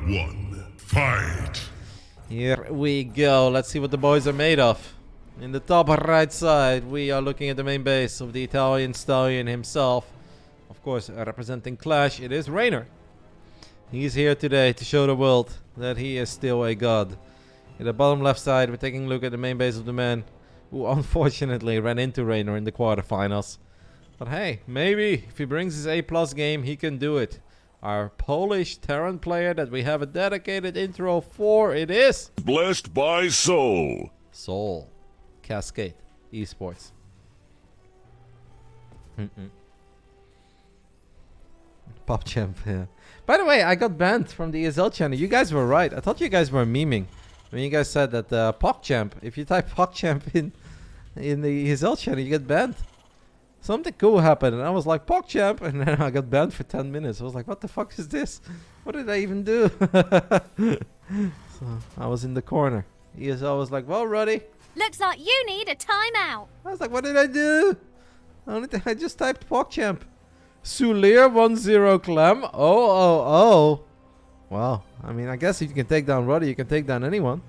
one, fight! Here we go. Let's see what the boys are made of. In the top right side, we are looking at the main base of the Italian stallion himself. Of course, representing Clash, it is Reynor. He's here today to show the world that he is still a god. In the bottom left side, we're taking a look at the main base of the man who unfortunately ran into Reynor in the quarterfinals. But hey, maybe if he brings his A+ game, he can do it. Our Polish Terran player that we have a dedicated intro for, it is... Blessed by Soul. Soul. Cascade. Esports. PopChamp, yeah. By the way, I got banned from the ESL channel. You guys were right. I thought you guys were memeing when you guys said that PopChamp, if you type PopChamp in the ESL channel, you get banned. Something cool happened, and I was like, PogChamp, and then I got banned for 10 minutes. I was like, what the fuck is this? What did I even do? So I was in the corner. ESL was like, well, Ruddy. Looks like you need a timeout. I was like, what did I do? I just typed PogChamp. Sulir 1-0 Clem. Oh. Wow. I mean, I guess if you can take down Ruddy, you can take down anyone.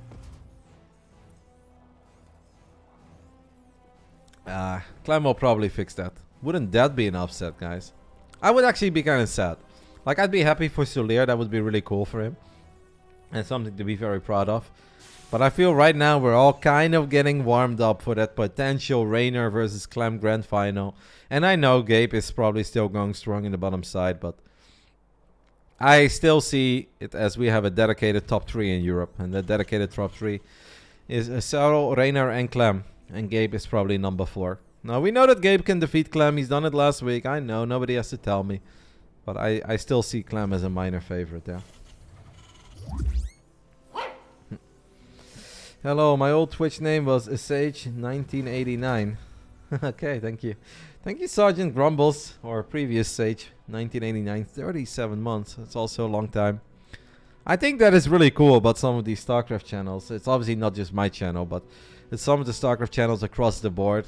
Clem will probably fix that. Wouldn't that be an upset, guys? I would actually be kind of sad. Like, I'd be happy for Sulir. That would be really cool for him. And something to be very proud of. But I feel right now we're all kind of getting warmed up for that potential Reynor versus Clem grand final. And I know Gabe is probably still going strong in the bottom side, but I still see it as we have a dedicated top 3 in Europe. And that dedicated top 3 is Cyril, Reynor, and Clem. And Gabe is probably number 4. Now, we know that Gabe can defeat Clem. He's done it last week. I know. Nobody has to tell me. But I still see Clem as a minor favorite there. Hello, my old Twitch name was Sage1989. Okay, thank you. Thank you, Sergeant Grumbles, or previous Sage, 1989, 37 months. That's also a long time. I think that is really cool about some of these StarCraft channels. It's obviously not just my channel, but it's some of the StarCraft channels across the board.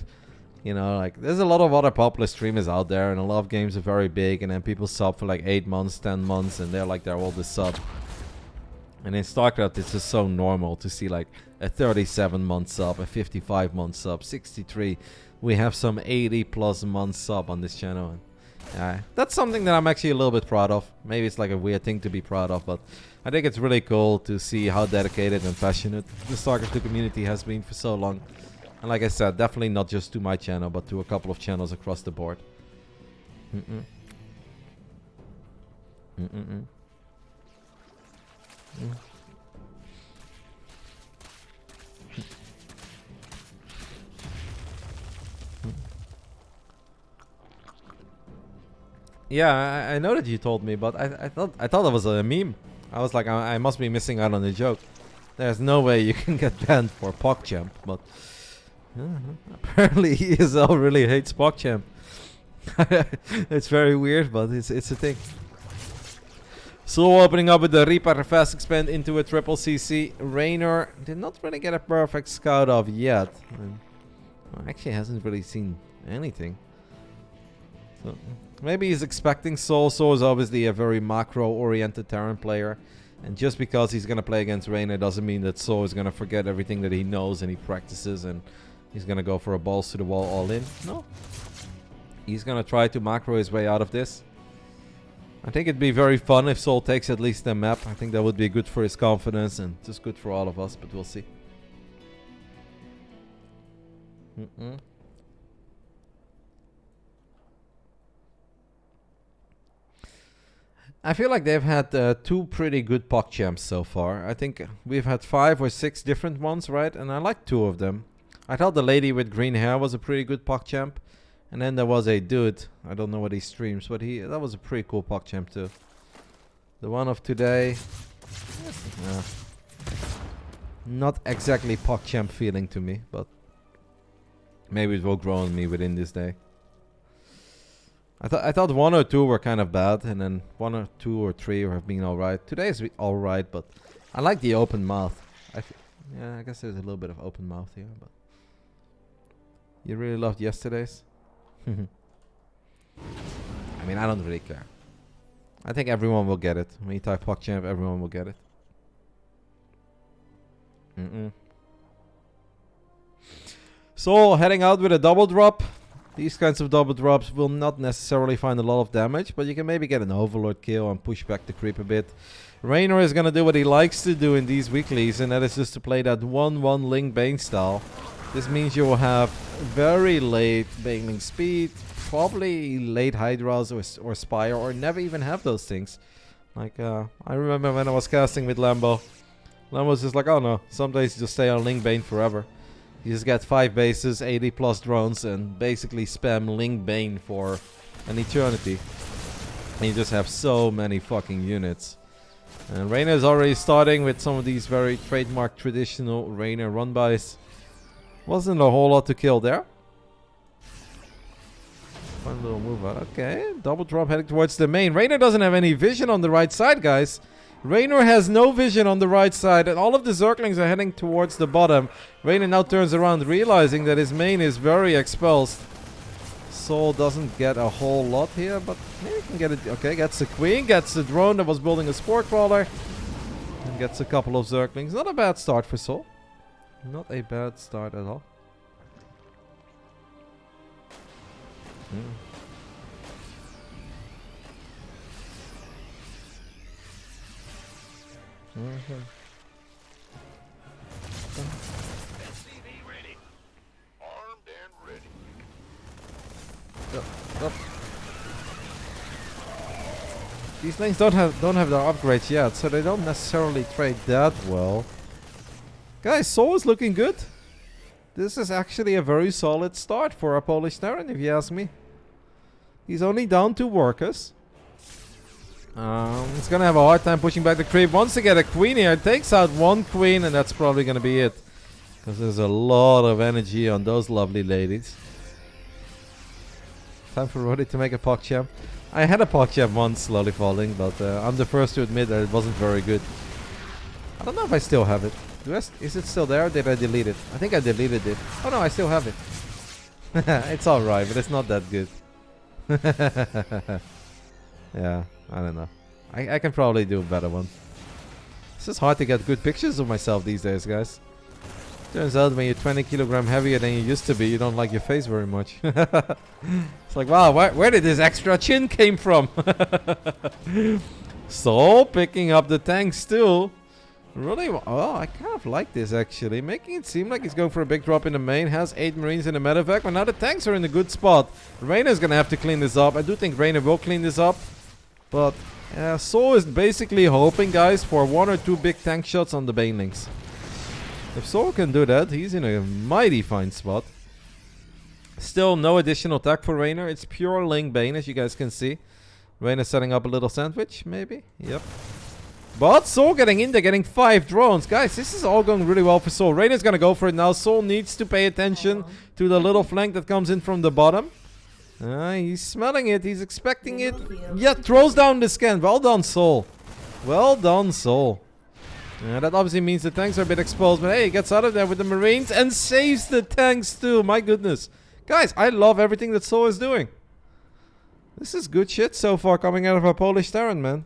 You know, like, there's a lot of other popular streamers out there, and a lot of games are very big, and then people sub for like 8 months, 10 months, and they're like their oldest sub. And in StarCraft, it's just so normal to see like a 37-month sub, a 55-month sub, 63. We have some 80+ month sub on this channel. And, that's something that I'm actually a little bit proud of. Maybe it's like a weird thing to be proud of, but I think it's really cool to see how dedicated and passionate the StarCraft 2 community has been for so long. And like I said, definitely not just to my channel, but to a couple of channels across the board. Yeah, I know that you told me, but I thought that was a meme. I was like, I must be missing out on the joke. There's no way you can get banned for PogChamp, but apparently ESL really hates PogChamp. It's very weird, but it's a thing. So opening up with the Reaper fast expand into a triple CC. Reynor did not really get a perfect scout off yet. Actually hasn't really seen anything. So maybe he's expecting Soul. Soul is obviously a very macro-oriented Terran player. And just because he's going to play against Reynor doesn't mean that Soul is going to forget everything that he knows and he practices and he's going to go for a balls to the wall all in. No. He's going to try to macro his way out of this. I think it'd be very fun if Soul takes at least a map. I think that would be good for his confidence and just good for all of us, but we'll see. I feel like they've had 2 pretty good PogChamps so far. I think we've had 5 or 6 different ones, right? And I like 2 of them. I thought the lady with green hair was a pretty good PogChamp. And then there was a dude, I don't know what he streams, but that was a pretty cool PogChamp too. The one of today, not exactly PogChamp feeling to me, but maybe it will grow on me within this day. I thought 1 or 2 were kind of bad, and then 1 or 2 or 3 have been alright. Today is alright, but I like the open mouth. Yeah, I guess there's a little bit of open mouth here, but you really loved yesterday's? I mean, I don't really care. I think everyone will get it. When you type PogChamp, everyone will get it. So, heading out with a double drop. These kinds of double drops will not necessarily find a lot of damage, but you can maybe get an Overlord kill and push back the creep a bit. Reynor is going to do what he likes to do in these weeklies, and that is just to play that 1-1 Link Bane style. This means you will have very late Baneling speed, probably late Hydras or Spire, or never even have those things. Like, I remember when I was casting with Lambo. Lambo's just like, oh no, some days you just stay on Link Bane forever. You just get 5 bases, 80 plus drones, and basically spam Link Bane for an eternity. And you just have so many fucking units. And Reynor is already starting with some of these very trademark traditional Reynor run-bys. Wasn't a whole lot to kill there. Fun little move out. Okay, double drop heading towards the main. Reynor doesn't have any vision on the right side, guys. Reynor has no vision on the right side, and all of the Zerglings are heading towards the bottom. Reynor now turns around, realizing that his main is very exposed. Soul doesn't get a whole lot here, but maybe he can get it. Okay, gets the Queen, gets the drone that was building a Spore Crawler, and gets a couple of Zerglings. Not a bad start for Soul. Not a bad start at all. These lanes don't have their upgrades yet, so they don't necessarily trade that well. Guys, Soul is looking good. This is actually a very solid start for a Polish Terran, if you ask me. He's only down 2 workers. He's gonna have a hard time pushing back the creep. Wants to get a queen here. Takes out 1 queen, and that's probably gonna be it. Because there's a lot of energy on those lovely ladies. Time for Roddy to make a PogChamp. I had a PogChamp once, slowly falling, but I'm the first to admit that it wasn't very good. I don't know if I still have it. Is it still there or did I delete it? I think I deleted it. Oh no, I still have it. It's alright, but it's not that good. Yeah, I don't know. I can probably do a better one. It's just hard to get good pictures of myself these days, guys. Turns out when you're 20 kilogram heavier than you used to be, you don't like your face very much. It's like, wow, where did this extra chin came from? So, picking up the tanks too. Really, oh, I kind of like this actually. Making it seem like he's going for a big drop in the main. Has 8 Marines in the medevac, but now the tanks are in a good spot. Reynor's gonna have to clean this up. I do think Reynor will clean this up. But, Soul is basically hoping, guys, for 1 or 2 big tank shots on the Banelings. If Soul can do that, he's in a mighty fine spot. Still no additional tech for Reynor. It's pure Link Bane, as you guys can see. Reynor setting up a little sandwich, maybe? Yep. But Soul getting in there, getting 5 drones. Guys, this is all going really well for Soul. Reynor's gonna go for it now. Soul needs to pay attention to the little flank that comes in from the bottom. He's smelling it. He's expecting it. Yeah, throws down the scan. Well done, Soul. Well done, Soul. That obviously means the tanks are a bit exposed. But hey, he gets out of there with the Marines and saves the tanks too. My goodness. Guys, I love everything that Soul is doing. This is good shit so far coming out of a Polish Terran, man.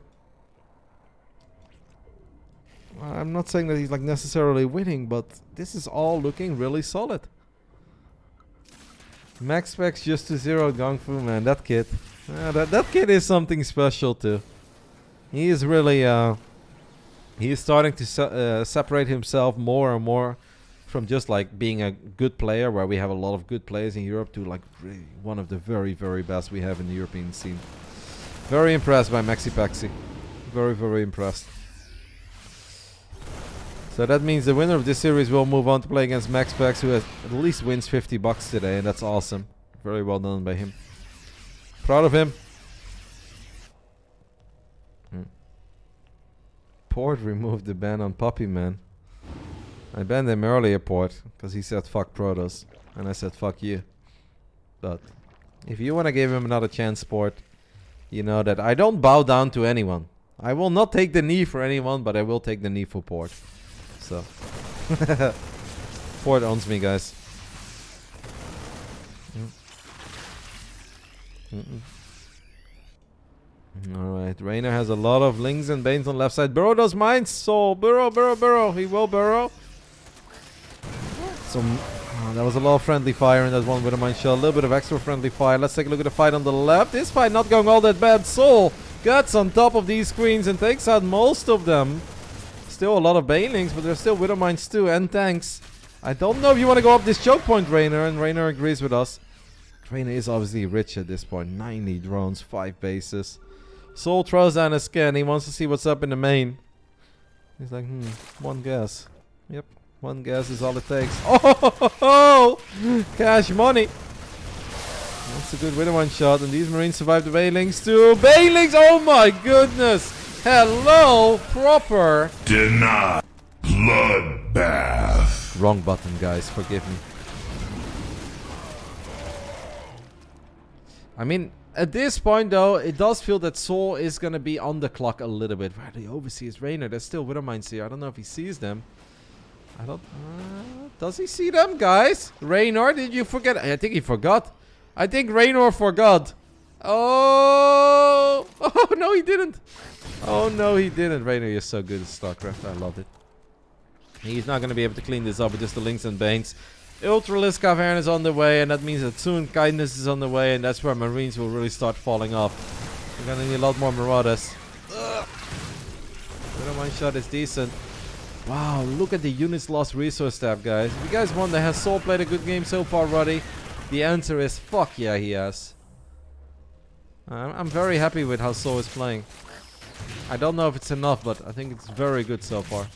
I'm not saying that he's like necessarily winning, but this is all looking really solid. Max specs just to 0 Gung Fu, man. That kid. That kid is something special too. He is really he is starting to separate himself more and more from just like being a good player, where we have a lot of good players in Europe, to like really one of the very, very best we have in the European scene. Very impressed by Maxi Paxi. Very, very impressed. So that means the winner of this series will move on to play against Max Pax, who at least wins $50 today, and that's awesome. Very well done by him. Proud of him. Port removed the ban on Puppy Man. I banned him earlier, Port, because he said fuck Protoss, and I said fuck you. But if you want to give him another chance, Port, you know that I don't bow down to anyone. I will not take the knee for anyone, but I will take the knee for Port. So, Port owns me, guys. Alright, Reynor has a lot of Lings and Banes on left side. Burrow does mine. Soul. Burrow. He will burrow. That was a lot of friendly fire in that one with a mine shell. A little bit of extra friendly fire. Let's take a look at the fight on the left. This fight not going all that bad. Soul gets on top of these screens and takes out most of them. Still a lot of Banelings, but there's still Widow Mines too and tanks. I don't know if you want to go up this choke point, Reynor, and Reynor agrees with us. Reynor is obviously rich at this point. 90 drones, 5 bases. Soul throws down a scan. He wants to see what's up in the main. He's like, one gas. Yep, one gas is all it takes. Oh, cash money. That's a good Widow Mine shot, and these Marines survive the Banelings too. Banelings, oh my goodness. Hello, proper. Denied. Bloodbath. Wrong button, guys. Forgive me. I mean, at this point, though, it does feel that Soul is going to be on the clock a little bit. Where the overseer is Reynor. There's still Widow Mines here. I don't know if he sees them. I don't... does he see them, guys? Reynor, did you forget? I think he forgot. I think Reynor forgot. Oh! Oh, no, he didn't. Oh, no, he didn't. Reynor, you're so good at StarCraft. I love it. He's not going to be able to clean this up with just the Lings and Banes. Ultralisk Cavern is on the way, and that means that soon Kindness is on the way, and that's where Marines will really start falling off. We're going to need a lot more Marauders. Widow Mine shot is decent. Wow, look at the units lost resource tab, guys. If you guys wonder, has Soul played a good game so far, Roddy? The answer is fuck yeah, he has. I'm very happy with how Soul is playing. I don't know if it's enough, but I think it's very good so far.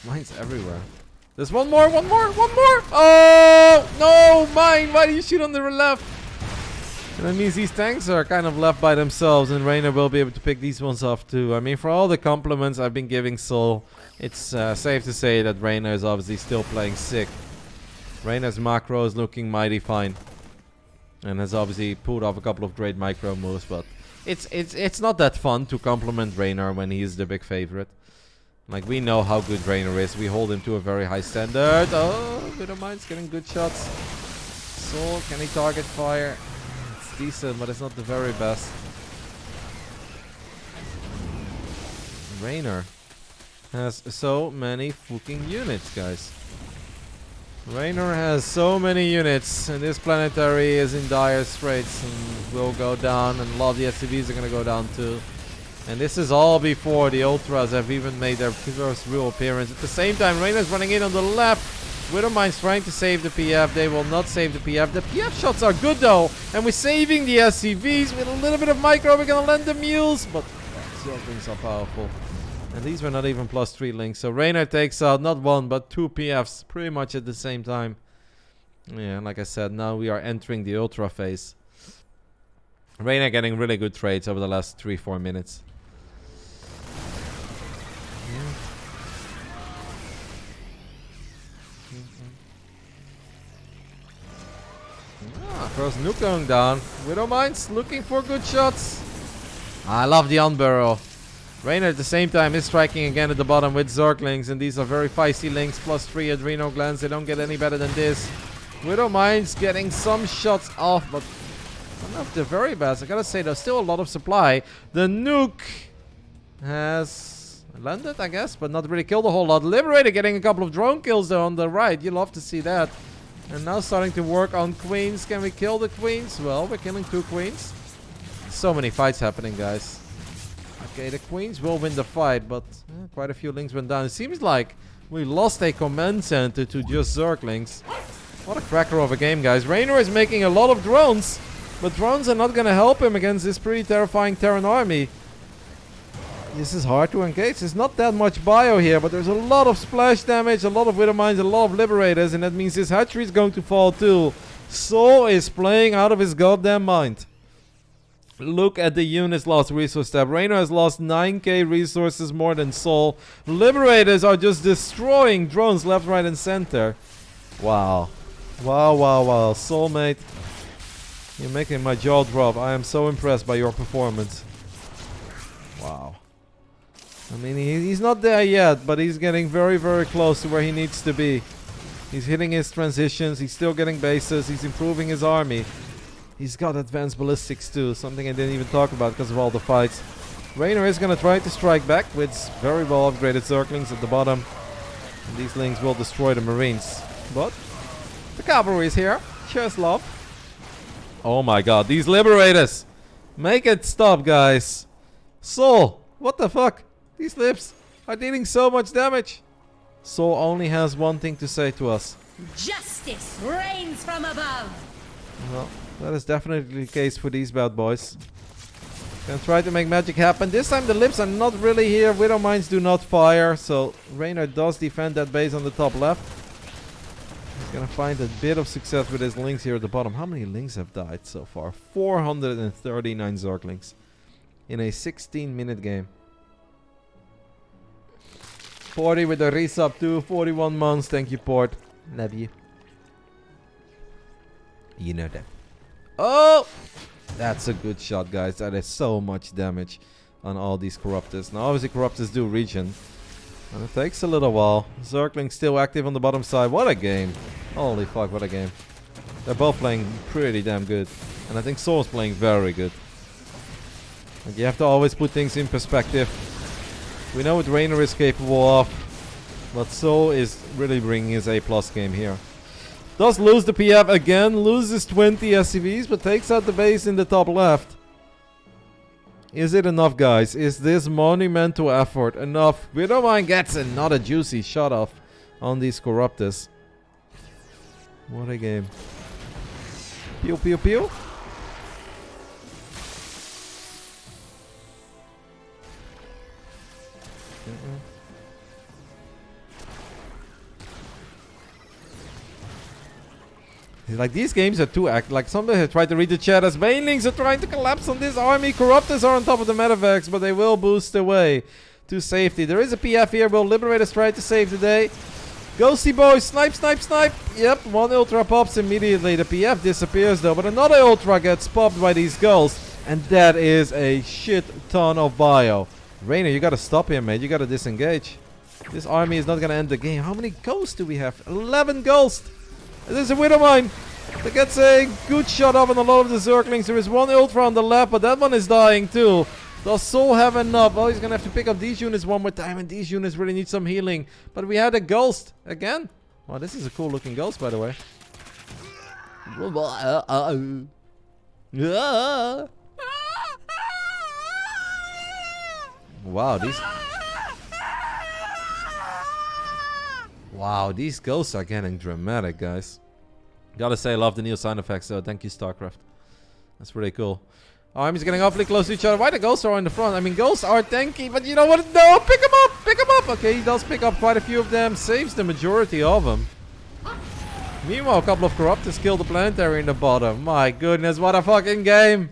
Mine's everywhere. There's one more! Oh! No! Mine! Why do you shoot on the left? And that means these tanks are kind of left by themselves, and Reynor will be able to pick these ones off too. I mean, for all the compliments I've been giving Soul, it's safe to say that Reynor is obviously still playing sick. Reynor's macro is looking mighty fine, and has obviously pulled off a couple of great micro moves, but it's not that fun to compliment Reynor when he's the big favorite. Like, we know how good Reynor is. We hold him to a very high standard. Oh, Widow Mine's getting good shots. Soul, can he target fire? It's decent, but it's not the very best. Reynor has so many fucking units, guys. Reynor has so many units, and this planetary is in dire straits and will go down, and a lot of the SCVs are going to go down too. And this is all before the Ultras have even made their first real appearance. At the same time, Reynor's running in on the left. Widow Mine's trying to save the PF. They will not save the PF. The PF shots are good though. And we're saving the SCVs with a little bit of micro. We're going to land the mules. But Zerglings are powerful. And these were not even +3 links. So Reynor takes out not 1 but 2 PFs pretty much at the same time. Yeah, and like I said, now we are entering the Ultra phase. Reynor getting really good trades over the last 3-4 minutes. First nuke going down. Widow Mines looking for good shots. I love the on-burrow. Reynor at the same time is striking again at the bottom with Zerglings, and these are very feisty links. +3 adrenal glands. They don't get any better than this. Widow Mines getting some shots off, but not the very best. I gotta say, there's still a lot of supply. The nuke has landed, I guess, but not really killed a whole lot. Liberator getting a couple of drone kills though on the right. You love to see that. And now starting to work on queens. Can we kill the queens? Well, we're killing 2 queens. So many fights happening, guys. Okay, the queens will win the fight, but quite a few links went down. It seems like we lost a command center to just Zerglings. What a cracker of a game, guys. Reynor is making a lot of drones, but drones are not going to help him against this pretty terrifying Terran army. This is hard to engage. There's not that much bio here, but there's a lot of splash damage, a lot of Widow Mines, a lot of Liberators, and that means this hatchery is going to fall too. Soul is playing out of his goddamn mind. Look at the units lost resource tab. Reynor has lost 9k resources more than Soul. Liberators are just destroying drones left, right, and center. Wow. Wow, wow, wow. Soulmate, you're making my jaw drop. I am so impressed by your performance. Wow. I mean, he's not there yet, but he's getting very, very close to where he needs to be. He's hitting his transitions. He's still getting bases. He's improving his army. He's got advanced ballistics too, something I didn't even talk about because of all the fights. Reynor is going to try to strike back with very well upgraded Zerglings at the bottom. And these Lings will destroy the Marines. But the cavalry is here. Cheers, love. Oh my god, these Liberators! Make it stop, guys. Soul, what the fuck? These Libs are dealing so much damage. Soul only has one thing to say to us. Justice reigns from above. Well, that is definitely the case for these bad boys. Gonna try to make magic happen. This time the Libs are not really here. Widow Mines do not fire. So Reynor does defend that base on the top left. He's gonna find a bit of success with his Lings here at the bottom. How many Lings have died so far? 439 Zerglings. In a 16-minute game. 40 with the resub too. 41 months. Thank you, Port. Love you. You know that. Oh! That's a good shot, guys. That is so much damage on all these Corruptors. Now, obviously, Corruptors do regen. And it takes a little while. Zergling still active on the bottom side. What a game. Holy fuck, what a game. They're both playing pretty damn good. And I think Soul's playing very good. And you have to always put things in perspective. We know what Reynor is capable of. But Soul is really bringing his A+ game here. Does lose the PF again, loses 20 SCVs, but takes out the base in the top left. Is it enough, guys? Is this monumental effort enough? Widowmine gets another juicy shot off on these Corruptors. What a game. Pew pew pew. Like, these games are too like, somebody has tried to read the chat as Banelings are trying to collapse on this army. Corruptors are on top of the Medivacs, but they will boost away to safety. There is a PF here. Will Liberators try to save the day? Ghosty boys, snipe, snipe, snipe. Yep, one Ultra pops immediately. The PF disappears though, but another Ultra gets popped by these gulls. And that is a shit ton of bio. Reynor, you gotta stop here, mate. You gotta disengage. This army is not gonna end the game. How many ghosts do we have? 11 ghosts. There's a Widowmine that gets a good shot off on a lot of the Zerglings. There is one Ultra on the left, but that one is dying too. Does Soul have enough? Oh, he's gonna have to pick up these units one more time, and these units really need some healing. But we had a Ghost again. Wow, this is a cool looking Ghost, by the way. Wow, these ghosts are getting dramatic, guys. Gotta say, I love the new sound effects, though. Thank you, StarCraft. That's pretty cool. Armies getting awfully close to each other. Why the ghosts are in the front? I mean, ghosts are tanky, but you know what? No, pick them up! Pick them up! Okay, he does pick up quite a few of them. Saves the majority of them. Meanwhile, a couple of Corruptors kill the planetary in the bottom. My goodness, what a fucking game!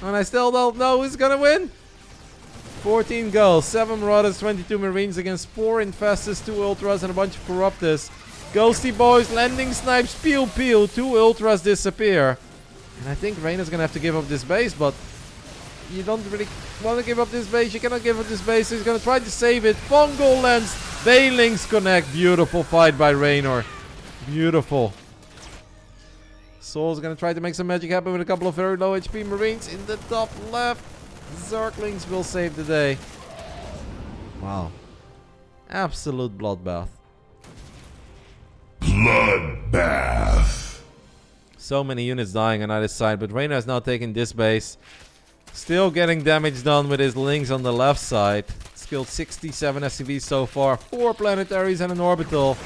And I still don't know who's gonna win. 14 goals, 7 Marauders, 22 Marines against 4 Infestors, 2 Ultras, and a bunch of Corruptors. Ghosty boys, landing snipes, pew pew, 2 Ultras disappear. And I think Reynor's gonna have to give up this base, but you don't really want to give up this base. You cannot give up this base, so he's gonna try to save it. Fungal Lens, Banelings connect. Beautiful fight by Reynor. Beautiful. Soul's gonna try to make some magic happen with a couple of very low HP Marines in the top left. Zerglings will save the day. Wow. Absolute bloodbath. Bloodbath. So many units dying on either side, but Reynor is now taking this base. Still getting damage done with his Lings on the left side. Skilled 67 SCVs so far. 4 planetaries and an orbital.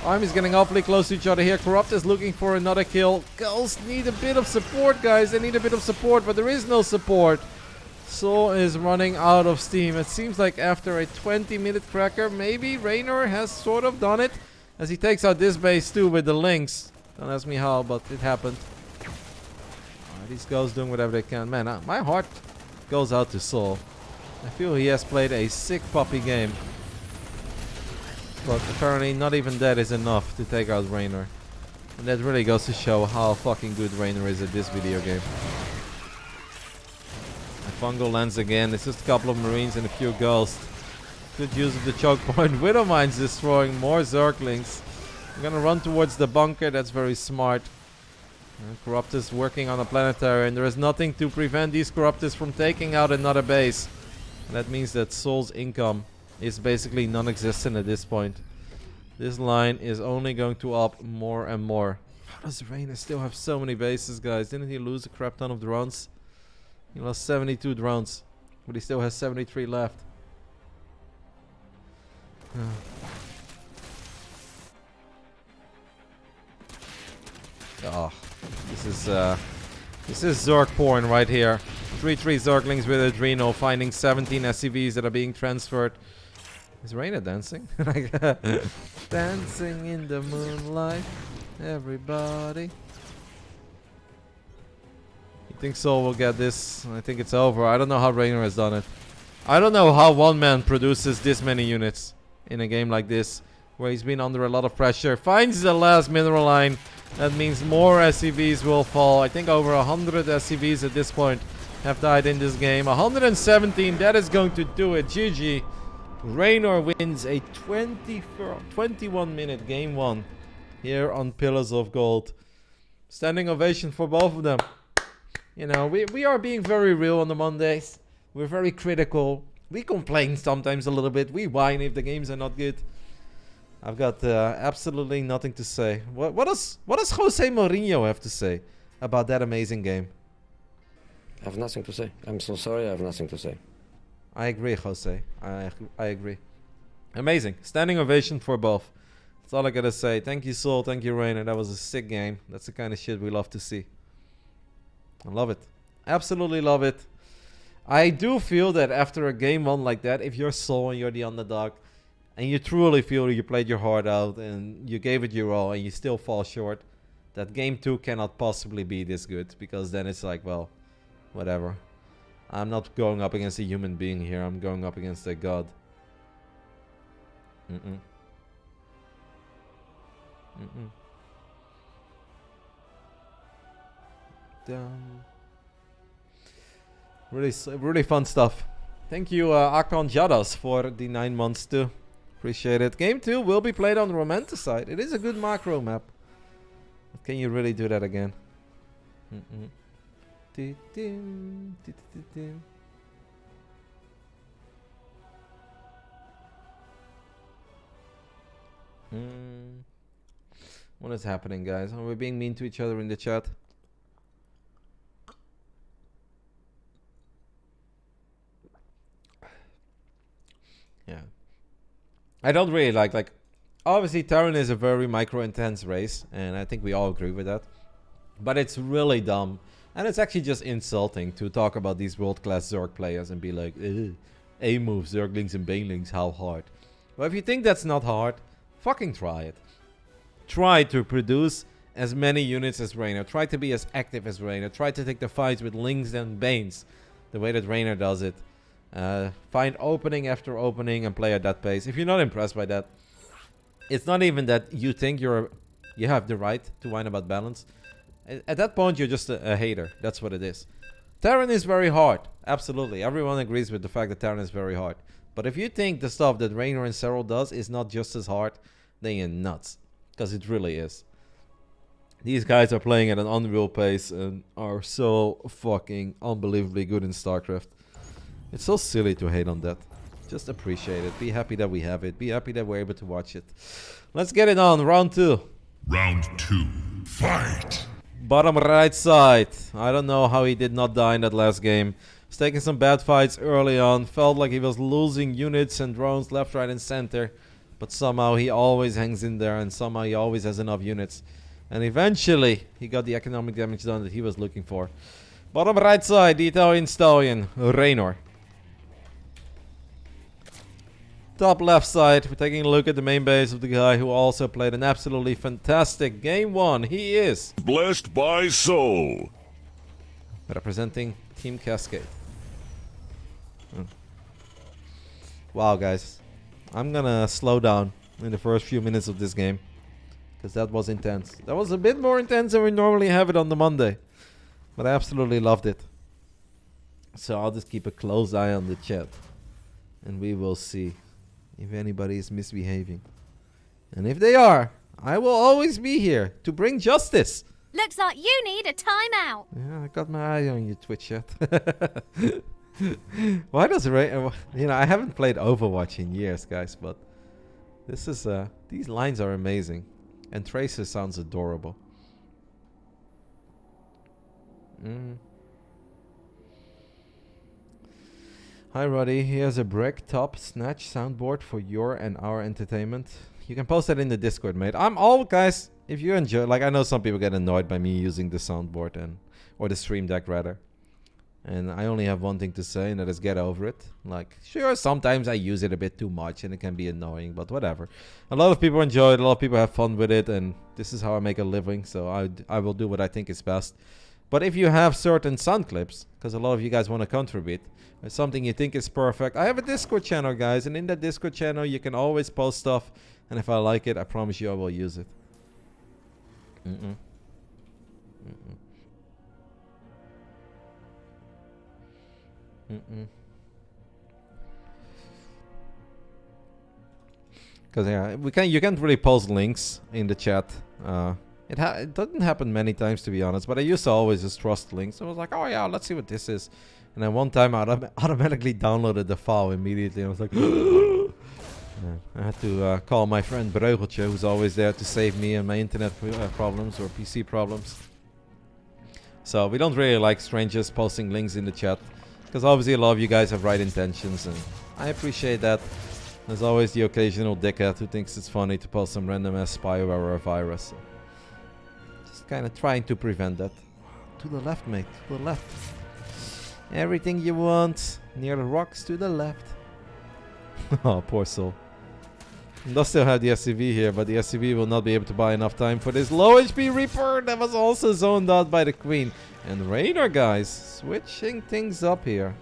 Army's getting awfully close to each other here. Corruptors looking for another kill. Gulls need a bit of support, guys. They need a bit of support, but there is no support. Soul is running out of steam. It seems like after a 20-minute cracker, maybe Reynor has sort of done it. As he takes out this base too with the Lynx. Don't ask me how, but it happened. These guys doing whatever they can. Man, my heart goes out to Soul. I feel he has played a sick puppy game. But apparently not even that is enough to take out Reynor. And that really goes to show how fucking good Reynor is at this video game. I fungal lens again. It's just a couple of Marines and a few Ghosts. Good use of the choke point. Widowmine's destroying more Zerglings. I'm gonna run towards the bunker. That's very smart. Corruptus working on a planetary, and there is nothing to prevent these Corruptus from taking out another base. That means that Soul's income is basically non-existent at this point. This line is only going to up more and more. How does Reynor still have so many bases, guys? Didn't he lose a crap ton of drones? He lost 72 drones, but he still has 73 left. Oh, this is Zerg porn right here. 3-3 Zerglings with Adreno finding 17 SCVs that are being transferred. Is Reynor dancing? Dancing in the moonlight, everybody. You think Soul will get this? I think it's over. I don't know how Reynor has done it. I don't know how one man produces this many units in a game like this, where he's been under a lot of pressure. Finds the last mineral line. That means more SCVs will fall. I think over 100 SCVs at this point have died in this game. 117, that is going to do it. GG. Reynor wins a 21-minute game 1 here on Pillars of Gold. Standing ovation for both of them. You know, we are being very real on the Mondays. We're very critical. We complain sometimes a little bit. We whine if the games are not good. I've got absolutely nothing to say. What does Jose Mourinho have to say about that amazing game? I have nothing to say. I'm so sorry, I have nothing to say. I agree, Jose. I agree. Amazing. Standing ovation for both. That's all I gotta say. Thank you, Soul. Thank you, Reynor. That was a sick game. That's the kind of shit we love to see. I love it. Absolutely love it. I do feel that after a game 1 like that, if you're Soul and you're the underdog, and you truly feel you played your heart out and you gave it your all and you still fall short, that game 2 cannot possibly be this good, because then it's like, well, whatever. I'm not going up against a human being here. I'm going up against a god. Really fun stuff. Thank you, Akon Jadas, for the 9 months too. Appreciate it. Game 2 will be played on the Romanticide. It is a good macro map. But can you really do that again? What is happening, guys? Are we being mean to each other in the chat? Yeah. I don't really like obviously Terran is a very micro intense race, and I think we all agree with that. But it's really dumb, and it's actually just insulting to talk about these world-class Zerg players and be like, A move, Zerglings and Banelings, how hard? Well, if you think that's not hard, fucking try it. Try to produce as many units as Reynor. Try to be as active as Reynor. Try to take the fights with Lings and Banes the way that Reynor does it. Find opening after opening and play at that pace. If you're not impressed by that, it's not even that you think you have the right to whine about balance. At that point, you're just a hater. That's what it is. Terran is very hard. Absolutely. Everyone agrees with the fact that Terran is very hard. But if you think the stuff that Reynor and Serral does is not just as hard, then you're nuts. Because it really is. These guys are playing at an unreal pace and are so fucking unbelievably good in StarCraft. It's so silly to hate on that. Just appreciate it. Be happy that we have it. Be happy that we're able to watch it. Let's get it on. Round 2. Round 2. Fight. Bottom right side. I don't know how he did not die in that last game. He's taking some bad fights early on. Felt like he was losing units and drones left, right, and center. But somehow he always hangs in there, and somehow he always has enough units. And eventually, he got the economic damage done that he was looking for. Bottom right side, the Italian stallion, Reynor. Top left side, we're taking a look at the main base of the guy who also played an absolutely fantastic game 1. He is Blessed by Soul. representing Team Cascade. Wow, guys. I'm gonna slow down in the first few minutes of this game, because that was intense. That was a bit more intense than we normally have it on the Monday. But I absolutely loved it. So I'll just keep a close eye on the chat. And we will see if anybody is misbehaving. And if they are, I will always be here to bring justice. Looks like you need a timeout. Yeah, I got my eye on you, Twitch chat. Why does Reynor... You know, I haven't played Overwatch in years, guys, but this is... these lines are amazing. And Tracer sounds adorable. Hi, Roddy. Here's a brick top snatch soundboard for your and our entertainment. You can post that in the Discord, mate. I'm all... Guys, if you enjoy... Like, I know some people get annoyed by me using the soundboard and... Or the stream deck, rather. And I only have one thing to say, and that is get over it. Like, sure, sometimes I use it a bit too much, and it can be annoying, but whatever. A lot of people enjoy it, a lot of people have fun with it, and this is how I make a living, so I will do what I think is best. But if you have certain sound clips, because a lot of you guys want to contribute, or something you think is perfect, I have a Discord channel, guys, and in that Discord channel, you can always post stuff, and if I like it, I promise you I will use it. Because yeah, you can't really post links in the chat. It doesn't happen many times, to be honest, but I used to always just trust links. I was like, oh yeah, let's see what this is. And then one time I automatically downloaded the file immediately. I was like, I had to call my friend Breugeltje, who's always there to save me and my internet problems or PC problems. So we don't really like strangers posting links in the chat. Because obviously a lot of you guys have right intentions, and I appreciate that. There's always the occasional dickhead who thinks it's funny to post some random ass spyware or a virus. So just kind of trying to prevent that. To the left, mate. To the left. Everything you want. Near the rocks to the left. Oh, poor soul. Does still have the SCV here, but the SCV will not be able to buy enough time for this low HP Reaper that was also zoned out by the Queen. And Reynor, guys, switching things up here.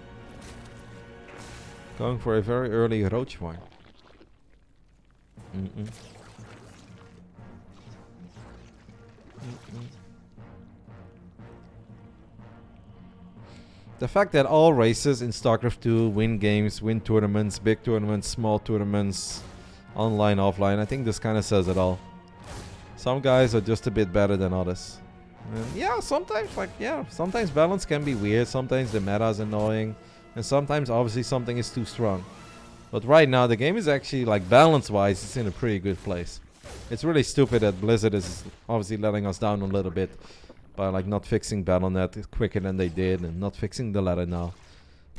Going for a very early Roach one. The fact that all races in StarCraft 2 win games, win tournaments, big tournaments, small tournaments, online, offline, I think this kind of says it all. Some guys are just a bit better than others. And yeah, sometimes, sometimes balance can be weird, sometimes the meta is annoying, and sometimes obviously something is too strong. But right now the game is actually, like, balance-wise, it's in a pretty good place. It's really stupid that Blizzard is obviously letting us down a little bit by, like, not fixing Battle.net quicker than they did and not fixing the ladder now.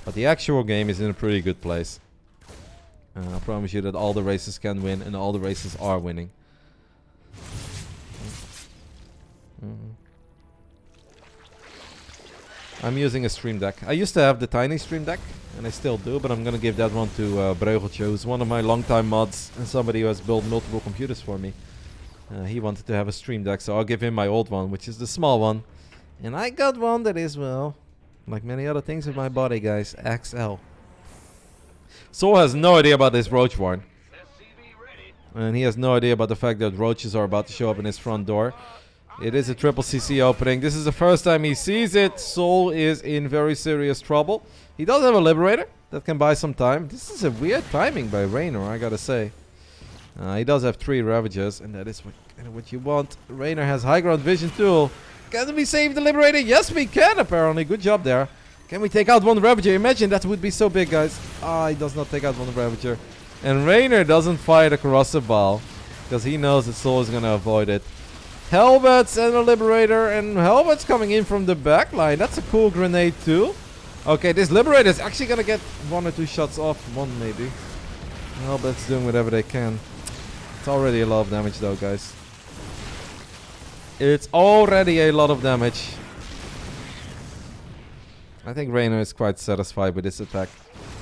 But the actual game is in a pretty good place. I promise you that all the races can win and all the races are winning. I'm using a stream deck. I used to have the tiny stream deck, and I still do, but I'm gonna give that one to Breugeltje, who's one of my longtime mods and somebody who has built multiple computers for me. He wanted to have a stream deck, so I'll give him my old one, which is the small one. And I got one that is, well, like many other things in my body, guys, XL. Soul has no idea about this Roach Warren. And he has no idea about the fact that roaches are about to show up in his front door. It is a triple CC opening. This is the first time he sees it. Soul is in very serious trouble. He does have a Liberator that can buy some time. This is a weird timing by Reynor, I gotta say. He does have 3 Ravagers, and that is what you want. Reynor has high ground vision tool. Can we save the Liberator? Yes, we can, apparently. Good job there. Can we take out one Ravager? Imagine that would be so big, guys. He does not take out one Ravager. And Reynor doesn't fire the corrosive ball because he knows that Soul is gonna avoid it. Helbets and a Liberator, and Helbet's coming in from the back line. That's a cool grenade too. Okay, this Liberator is actually gonna get 1 or 2 shots off. 1 maybe. Helbet's doing whatever they can. It's already a lot of damage though, guys. It's already a lot of damage. I think Reynor is quite satisfied with this attack.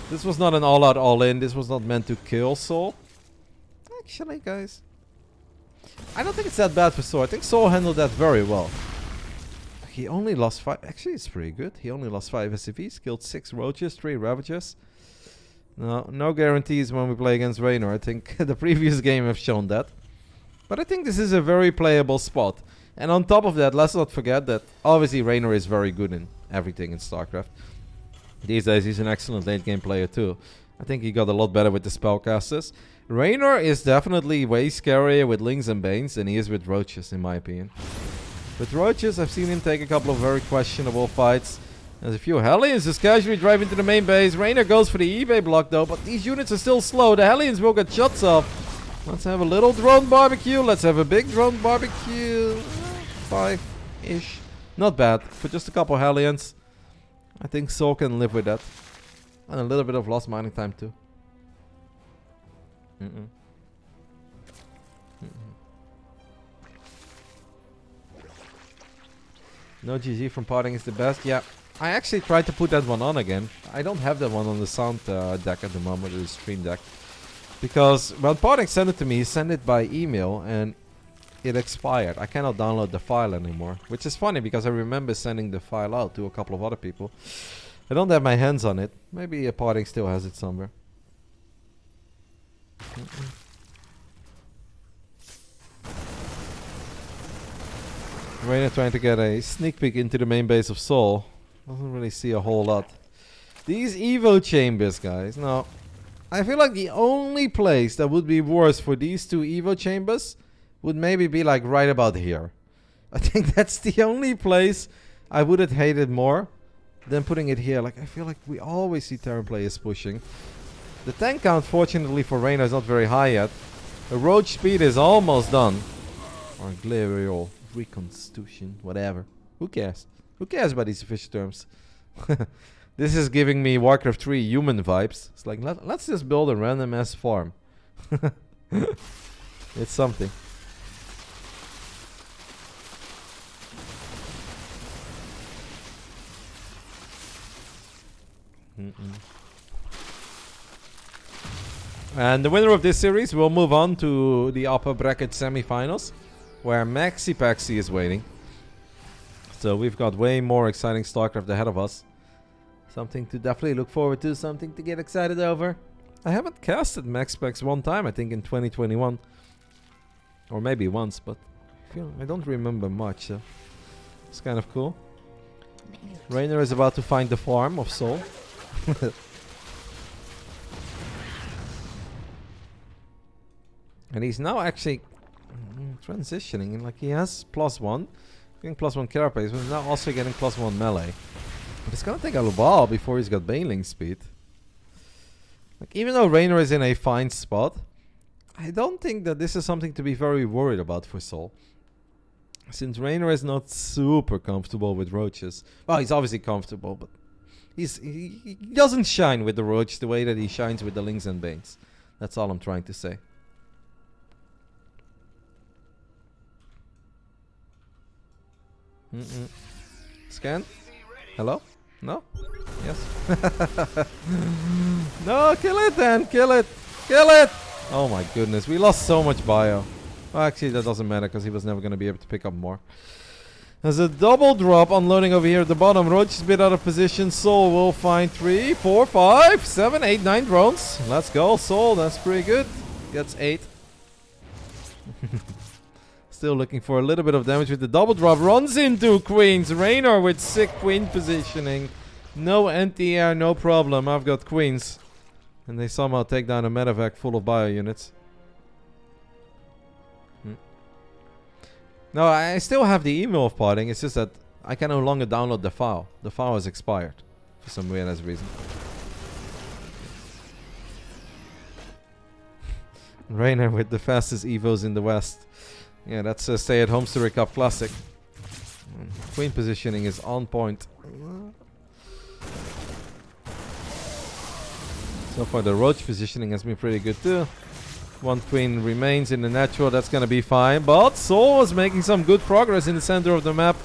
This was not an all-out all-in. This was not meant to kill Soul. Actually, guys, I don't think it's that bad for Soul. I think Soul handled that very well. He only lost 5. Actually, it's pretty good. He only lost 5 SCVs, killed 6 Roaches, 3 Ravagers. No guarantees when we play against Reynor. I think the previous game have shown that. But I think this is a very playable spot. And on top of that, let's not forget that obviously Reynor is very good in everything in StarCraft. These days he's an excellent late game player too. I think he got a lot better with the spellcasters. Reynor is definitely way scarier with Lings and Banes than he is with Roaches, in my opinion. With Roaches, I've seen him take a couple of very questionable fights. There's a few Hellions just casually drive into the main base. Reynor goes for the eBay block though, but these units are still slow. The Hellions will get shots off. Let's have a little drone barbecue. Let's have a big drone barbecue. 5-ish. Not bad for just a couple Hellions. I think Soul can live with that. And a little bit of lost mining time too. No GG from Parting is the best. Yeah, I actually tried to put that one on again. I don't have that one on the sound deck at the moment, or the stream deck. Because when Parting sent it to me, he sent it by email and it expired. I cannot download the file anymore. Which is funny because I remember sending the file out to a couple of other people. I don't have my hands on it. Maybe Parting still has it somewhere. Reynor trying to get a sneak peek into the main base of Soul. Doesn't really see a whole lot. These Evo chambers, guys. Now, I feel like the only place that would be worse for these two Evo chambers would maybe be like right about here. I think that's the only place I would have hated more than putting it here. Like, I feel like we always see Terran players pushing. The tank count, fortunately for Reynor, is not very high yet. The roach speed is almost done. Or Glariol, Reconstitution, whatever. Who cares? Who cares about these official terms? This is giving me Warcraft 3 human vibes. It's like, let's just build a random ass farm. It's something. And the winner of this series will move on to the upper bracket semifinals, where Maxi Paxi is waiting. So we've got way more exciting StarCraft ahead of us. Something to definitely look forward to, something to get excited over. I haven't casted Max Pax one time, I think in 2021. Or maybe once, but I don't remember much. So it's kind of cool. Reynor is about to find the farm of Soul. And he's now actually transitioning. Like, he has +1. Getting +1 carapace, but he's now also getting +1 melee. But it's gonna take a while before he's got Baneling speed. Like, even though Reynor is in a fine spot, I don't think that this is something to be very worried about for Soul. Since Reynor is not super comfortable with roaches. Well, he's obviously comfortable, but he doesn't shine with the roach the way that he shines with the Lings and Banes. That's all I'm trying to say. Scan? Hello? No? Yes? No, kill it then! Kill it! Kill it! Oh my goodness, we lost so much bio. Well, actually, that doesn't matter because he was never going to be able to pick up more. There's a double drop unloading over here at the bottom. Roach is a bit out of position. Soul will find 3, 4, 5, 7, 8, 9 drones. Let's go, Soul. That's pretty good. Gets 8. Still looking for a little bit of damage with the double drop. Runs into Queens. Reynor with sick Queen positioning. No anti-air, no problem. I've got Queens. And they somehow take down a medevac full of bio units. No, I still have the email of Parting. It's just that I can no longer download the file. The file has expired. For some weird ass reason. Reynor with the fastest evos in the West. Yeah, that's a stay-at-home Story Cup classic. Queen positioning is on point. So far the Roach positioning has been pretty good too. One Queen remains in the natural, that's gonna be fine. But Soul is making some good progress in the center of the map.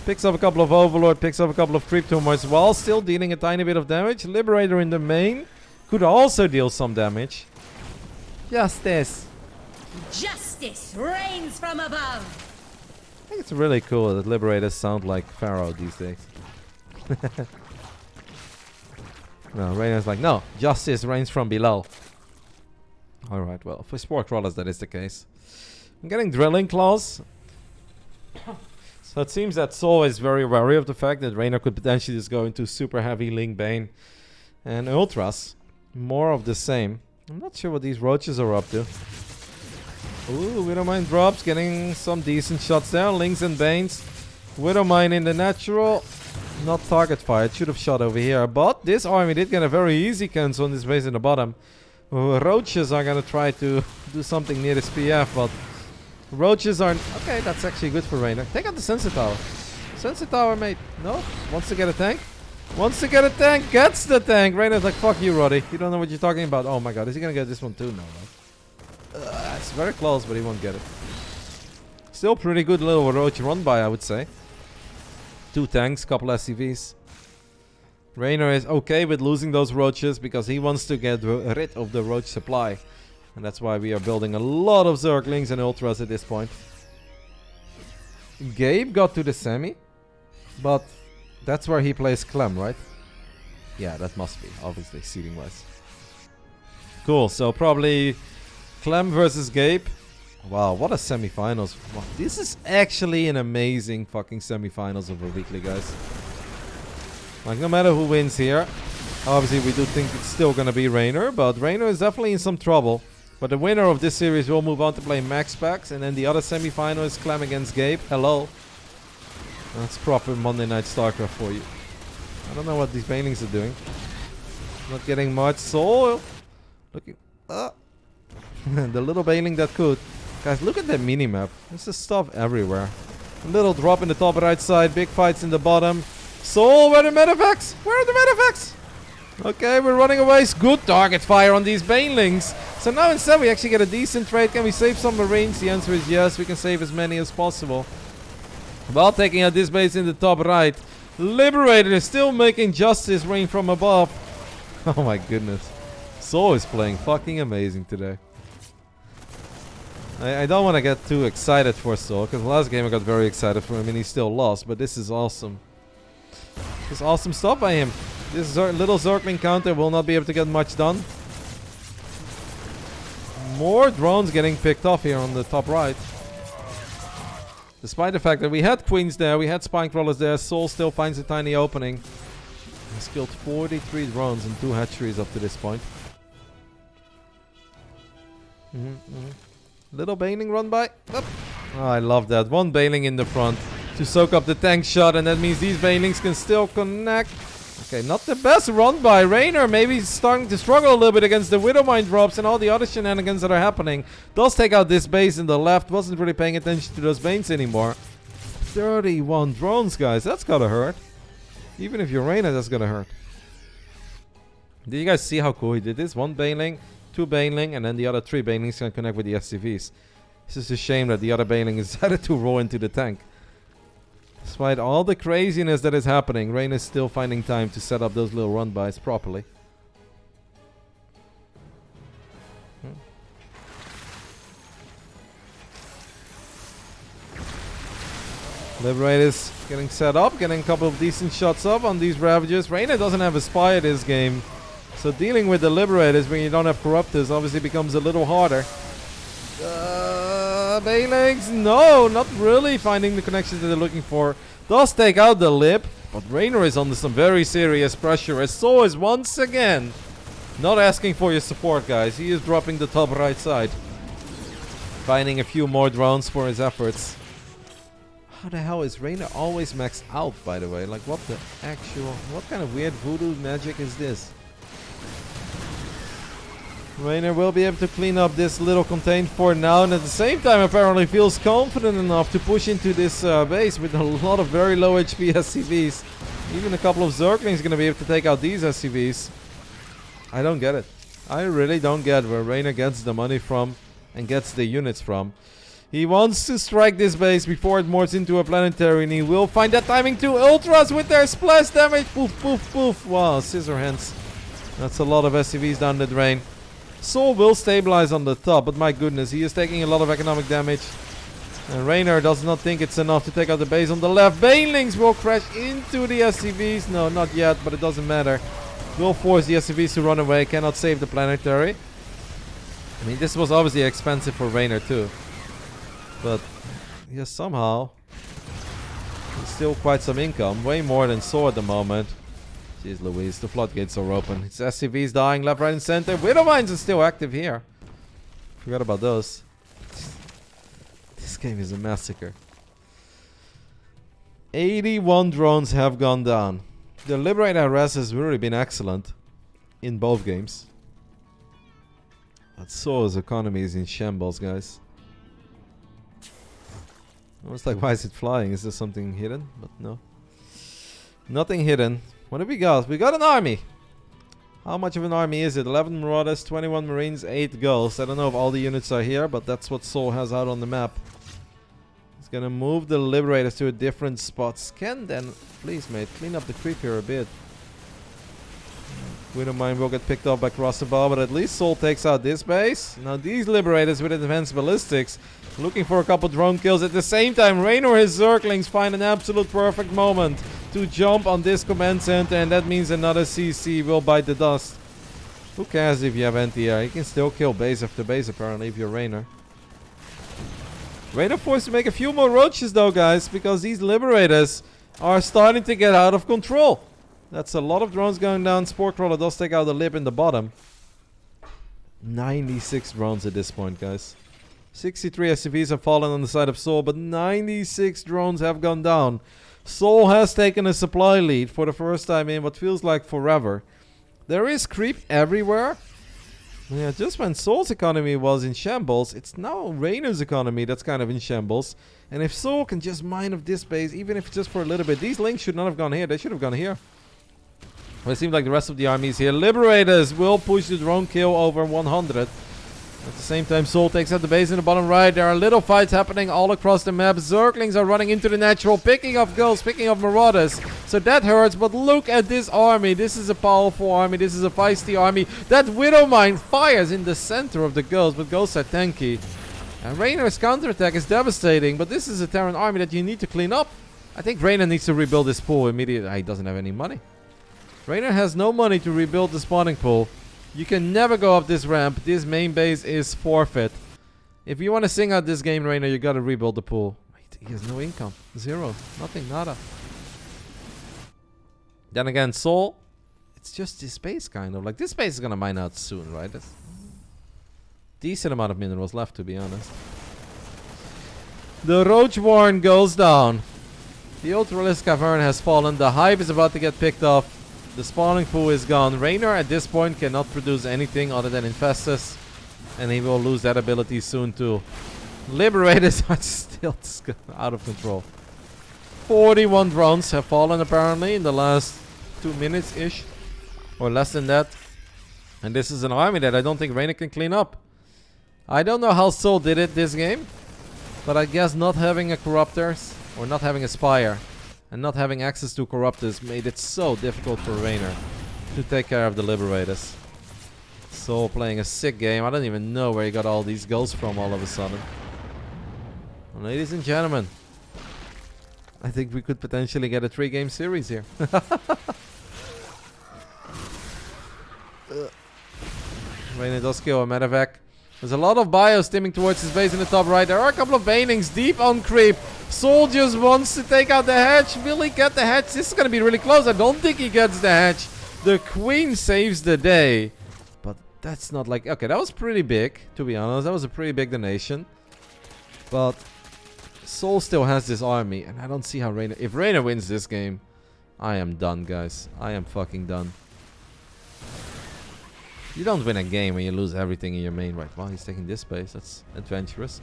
Picks up a couple of Overlord, picks up a couple of Creep Tumors while still dealing a tiny bit of damage. Liberator in the main could also deal some damage. Justice! Justice reigns from above. I think it's really cool that Liberators sound like Pharaoh these days. No, Reynor's like, no, justice reigns from below. Alright, well, for Spore Crawlers that is the case. I'm getting Drilling Claws. So it seems that Soul is very wary of the fact that Reynor could potentially just go into super heavy Ling Bane and Ultras. More of the same. I'm not sure what these roaches are up to. Ooh, Widowmine drops, getting some decent shots there. Lings and Banes. Widowmine in the natural. Not target fired. Should have shot over here. But this army did get a very easy cancel on this base in the bottom. Roaches are going to try to do something near this PF, but roaches are... Okay, that's actually good for Reynor. Take out the Sensor Tower. Sensor Tower, mate. No? Wants to get a tank? Wants to get a tank. Gets the tank. Reynor's like, fuck you, Roddy. You don't know what you're talking about. Oh my god, is he going to get this one too? No, no. It's very close, but he won't get it. Still pretty good little roach run by, I would say. 2 tanks, couple SCVs. Reynor is okay with losing those roaches because he wants to get rid of the roach supply. And that's why we are building a lot of Zerglings and Ultras at this point. Gabe got to the semi. But that's where he plays Clem, right? Yeah, that must be, obviously, seeding wise. Cool, so probably Clem versus Gabe. Wow, what a semifinals. Wow, this is actually an amazing fucking semifinals of a weekly, guys. Like, no matter who wins here, obviously we do think it's still gonna be Reynor, but Reynor is definitely in some trouble. But the winner of this series will move on to play Max Packs, and then the other semifinal is Clem against Gabe. Hello. That's proper Monday Night StarCraft for you. I don't know what these Banelings are doing. Not getting much soul. Looking... the little Baneling that could. Guys, look at that minimap. There's just stuff everywhere. A little drop in the top right side. Big fights in the bottom. Soul, where are the medevacts? Where are the medevacts? Okay, we're running away. It's good target fire on these Banelings. So now instead we actually get a decent trade. Can we save some Marines? The answer is yes. We can save as many as possible. While taking out this base in the top right. Liberator is still making justice rain from above. Oh my goodness. Soul is playing fucking amazing today. I don't want to get too excited for Soul, because last game I got very excited for him and he still lost. But this is awesome. This is awesome stuff by him. This little Zergling counter will not be able to get much done. More drones getting picked off here on the top right. Despite the fact that we had Queens there, we had Spine Crawlers there, Soul still finds a tiny opening. He's killed 43 drones and 2 hatcheries up to this point. Little Baneling run by. Oh, I love that. One Baneling in the front to soak up the tank shot, and that means these Banelings can still connect. Okay, not the best run by Reynor. Maybe starting to struggle a little bit against the Widowmine drops and all the other shenanigans that are happening. Does take out this base in the left. Wasn't really paying attention to those Banes anymore. 31 drones, guys. That's gotta hurt. Even if you're Reynor, that's gonna hurt. Did you guys see how cool he did this? 1 Baneling, 2 Baneling, and then the other 3 Banelings can connect with the SCVs. It's just a shame that the other Baneling decided to roll into the tank. Despite all the craziness that is happening, Reynor is still finding time to set up those little run-bys properly. Liberators getting set up, getting a couple of decent shots up on these Ravagers. Reynor doesn't have a spy this game, so dealing with the Liberators when you don't have Corruptors obviously becomes a little harder. Banelings, no, not really finding the connections that they're looking for. Does take out the Lib, but Reynor is under some very serious pressure as Soul is once again not asking for your support, guys. He is dropping the top right side. Finding a few more drones for his efforts. How the hell is Reynor always maxed out, by the way? Like, what the actual... What kind of weird voodoo magic is this? Reynor will be able to clean up this little contain for now, and at the same time apparently feels confident enough to push into this base with a lot of very low HP SCVs. Even a couple of Zerglings going to be able to take out these SCVs. I don't get it. I really don't get where Reynor gets the money from and gets the units from. He wants to strike this base before it morphs into a planetary, and he will find that timing too. Ultras with their splash damage. Poof, poof, poof. Wow, scissor hands. That's a lot of SCVs down the drain. Soul will stabilize on the top, but my goodness, he is taking a lot of economic damage. And Reynor does not think it's enough to take out the base on the left. Banelings will crash into the SCVs. No, not yet, but it doesn't matter. Will force the SCVs to run away. Cannot save the planetary. I mean, this was obviously expensive for Reynor too. But, yes, somehow Still quite some income. Way more than Soul at the moment. Jeez Louise, the floodgates are open. It's SCVs dying left, right, and center. Widow Mines are still active here. Forgot about those. This game is a massacre. 81 drones have gone down. The Liberator harass has really been excellent in both games. But Soul's economy is in shambles, guys. Almost like, why is it flying? Is there something hidden? But no. Nothing hidden. What have we got? We got an army. How much of an army is it? 11 Marauders, 21 Marines, 8 Gulls. I don't know if all the units are here, but that's what Soul has out on the map. He's gonna move the Liberators to a different spot. Scan then, please mate, clean up the creep here a bit. Widow Mine will get picked up by Crossbow, but at least Soul takes out this base. Now these Liberators with advanced ballistics, looking for a couple drone kills. At the same time, Reynor, his Zerglings find an absolute perfect moment to jump on this command center, and that means another CC will bite the dust. Who cares if you have anti-air? You can still kill base after base apparently if you're Reynor. Reynor forced to make a few more roaches though, guys, because these Liberators are starting to get out of control. That's a lot of drones going down. Spore Crawler does take out the lip in the bottom. 96 drones at this point, guys. 63 SCVs have fallen on the side of Soul, but 96 drones have gone down. Soul has taken a supply lead for the first time in what feels like forever. There is creep everywhere. Yeah, just when Soul's economy was in shambles, it's now Reynor's economy that's kind of in shambles. And if Soul can just mine of this base, even if it's just for a little bit, these links should not have gone here. They should have gone here. But it seems like the rest of the army is here. Liberators will push the drone kill over 100. At the same time, Soul takes out the base in the bottom right. There are little fights happening all across the map. Zerglings are running into the natural, picking up Gulls, picking up Marauders. So that hurts, but look at this army. This is a powerful army. This is a feisty army. That Widow Mine fires in the center of the Gulls, but Gulls are tanky. And Reynor's counterattack is devastating, but this is a Terran army that you need to clean up. I think Reynor needs to rebuild this pool immediately. He doesn't have any money. Reynor has no money to rebuild the spawning pool. You can never go up this ramp. This main base is forfeit. If you want to sing out this game, Reynor, you gotta rebuild the pool. Wait, he has no income. Zero. Nothing. Nada. Then again, Soul. It's just this base, kind of. Like, this base is gonna mine out soon, right? That's decent amount of minerals left, to be honest. The Roach Warren goes down. The Ultralisk Cavern has fallen. The Hive is about to get picked off. The spawning pool is gone. Reynor at this point cannot produce anything other than Infestus. And he will lose that ability soon too. Liberators are still out of control. 41 drones have fallen apparently in the last 2 minutes-ish. Or less than that. And this is an army that I don't think Reynor can clean up. I don't know how Soul did it this game. But I guess not having a Corruptors or not having a Spire and not having access to Corruptors made it so difficult for Reynor to take care of the Liberators. Soul playing a sick game. I don't even know where he got all these goals from all of a sudden. Ladies and gentlemen, I think we could potentially get a 3-game series here. Reynor does kill a medevac. There's a lot of bio stimming towards his base in the top right. There are a couple of banings deep on creep. Soul just wants to take out the hatch. Will he get the hatch? This is going to be really close. I don't think he gets the hatch. The queen saves the day. But that's not like... Okay, that was pretty big, to be honest. That was a pretty big donation. But Soul still has this army. And I don't see how Reynor... If Reynor wins this game, I am done, guys. I am fucking done. You don't win a game when you lose everything in your main right. Well, he's taking this base. That's adventurous.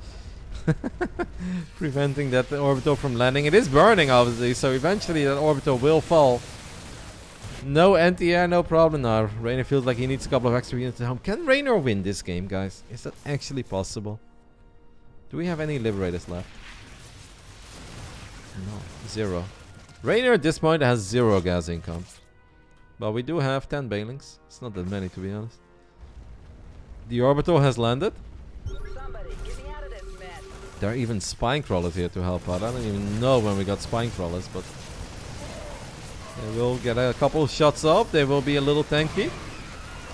Preventing that orbital from landing. It is burning, obviously, so eventually that orbital will fall. No anti-air, no problem now. Reynor feels like he needs a couple of extra units at home. Can Reynor win this game, guys? Is that actually possible? Do we have any Liberators left? No. 0. Reynor at this point has 0 gas income. But we do have 10 Banelings. It's not that many, to be honest. The orbital has landed. There are even spine crawlers here to help out. I don't even know when we got spine crawlers, but they will get a couple of shots up. They will be a little tanky.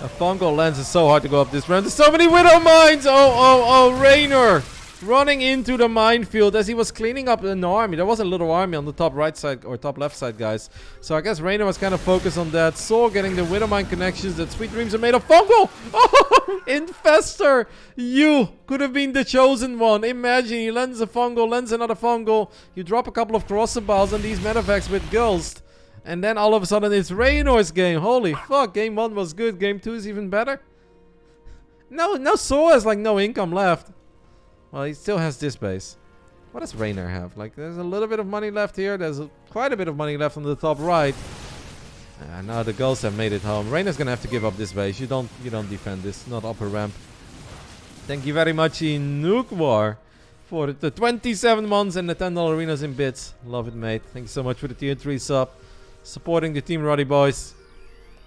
A fungal lens is so hard to go up this ramp. There's so many Widow Mines! Oh, Reynor! running into the minefield as he was cleaning up an army. There was a little army on the top right side or top left side, guys. So I guess Reynor was kind of focused on that. Soul getting the Widowmine connections that Sweet Dreams are made of. Fungal! Oh, Infestor! You could have been the chosen one. Imagine he lends a fungal, lends another fungal. You drop a couple of Crossballs on these Medivacs with Ghost. And then all of a sudden it's Reynor's game. Holy fuck, game 1 was good. Game 2 is even better. No, Soul has like no income left. Well, he still has this base. What does Reynor have? Like, there's a little bit of money left here. There's quite a bit of money left on the top right. Now the ghosts have made it home. Reynor's gonna have to give up this base. You don't defend this. Not upper ramp. Thank you very much, Inukvar, for the 27 months and the $10 arenas in bits. Love it, mate. Thank you so much for the tier 3 sub. Supporting the Team Roddy boys.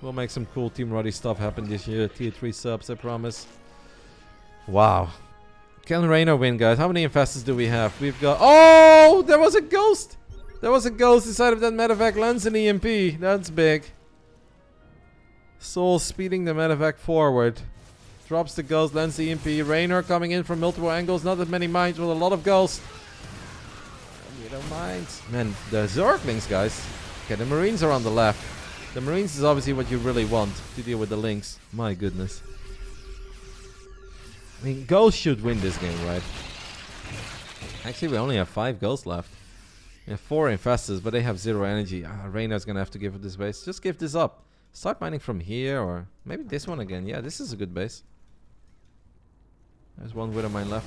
We'll make some cool Team Roddy stuff happen this year. Tier 3 subs, I promise. Wow. Can Reynor win, guys? How many infestors do we have? We've got... Oh! There was a ghost! There was a ghost inside of that medevac. Lens and EMP. That's big. Soul speeding the medevac forward. Drops the ghost. Lens the EMP. Reynor coming in from multiple angles. Not that many mines, but a lot of ghosts. You don't mind. Man, the Zerglings, guys. Okay, the Marines are on the left. The Marines is obviously what you really want to deal with the Lynx. My goodness. I mean, Ghosts should win this game, right? Actually, we only have 5 Ghosts left. We have 4 Infestors, but they have 0 energy. Reynor's gonna have to give up this base. Just give this up. Start mining from here, or maybe this one again. Yeah, this is a good base. There's one Widow Mine left.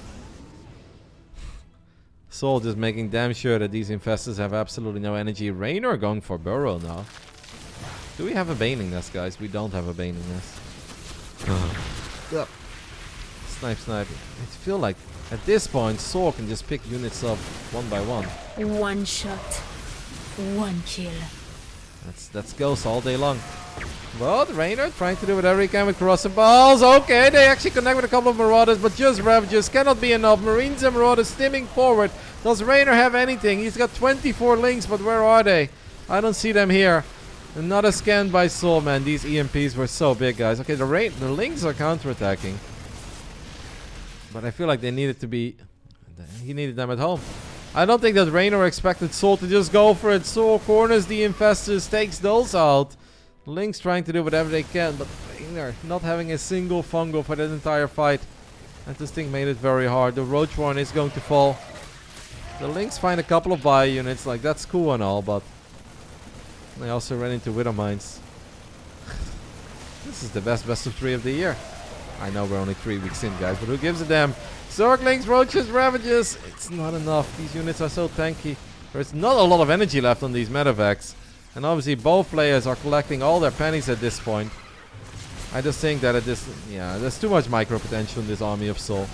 Soul just making damn sure that these Infestors have absolutely no energy. Reynor going for Burrow now. Do we have a Baning Nest, guys? We don't have a Baning Nest. Yep. Snipe. I feel like at this point, Soul can just pick units up one by one. One shot, one kill. That's Ghost all day long. Well, the Reynor trying to do whatever he can with Crossballs. Okay, they actually connect with a couple of Marauders, but just Ravages cannot be enough. Marines and Marauders stimming forward. Does Reynor have anything? He's got 24 links, but where are they? I don't see them here. Another scan by Soul, man. These EMPs were so big, guys. Okay, the links are counterattacking. But I feel like they needed to be... He needed them at home. I don't think that Reynor expected Soul to just go for it. Soul corners the Infestors, takes those out. Lynx trying to do whatever they can, but Reynor not having a single fungal for that entire fight. And this thing made it very hard. The Roach Warren is going to fall. The Lynx find a couple of bio units, like that's cool and all, but... They also ran into Widow Mines. This is the best of 3 of the year. I know we're only 3 weeks in, guys, but who gives a damn? Zerglings, Roaches, Ravages. It's not enough. These units are so tanky. There's not a lot of energy left on these medevacs. And obviously both players are collecting all their pennies at this point. I just think that there's too much micro potential in this army of Soul.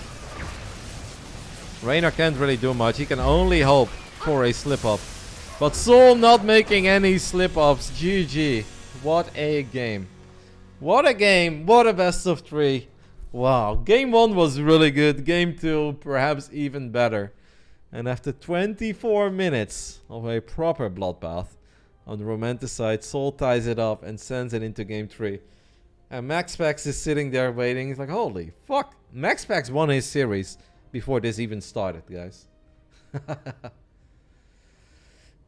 Reynor can't really do much. He can only hope for a slip-up. But Soul not making any slip-ups. GG. What a game. What a game. What a best of 3. Wow. Game 1 was really good. Game 2 perhaps even better. And after 24 minutes of a proper bloodbath on the Romanticide, Soul ties it up and sends it into Game 3. And MaxPax is sitting there waiting. He's like, holy fuck. MaxPax won his series before this even started, guys.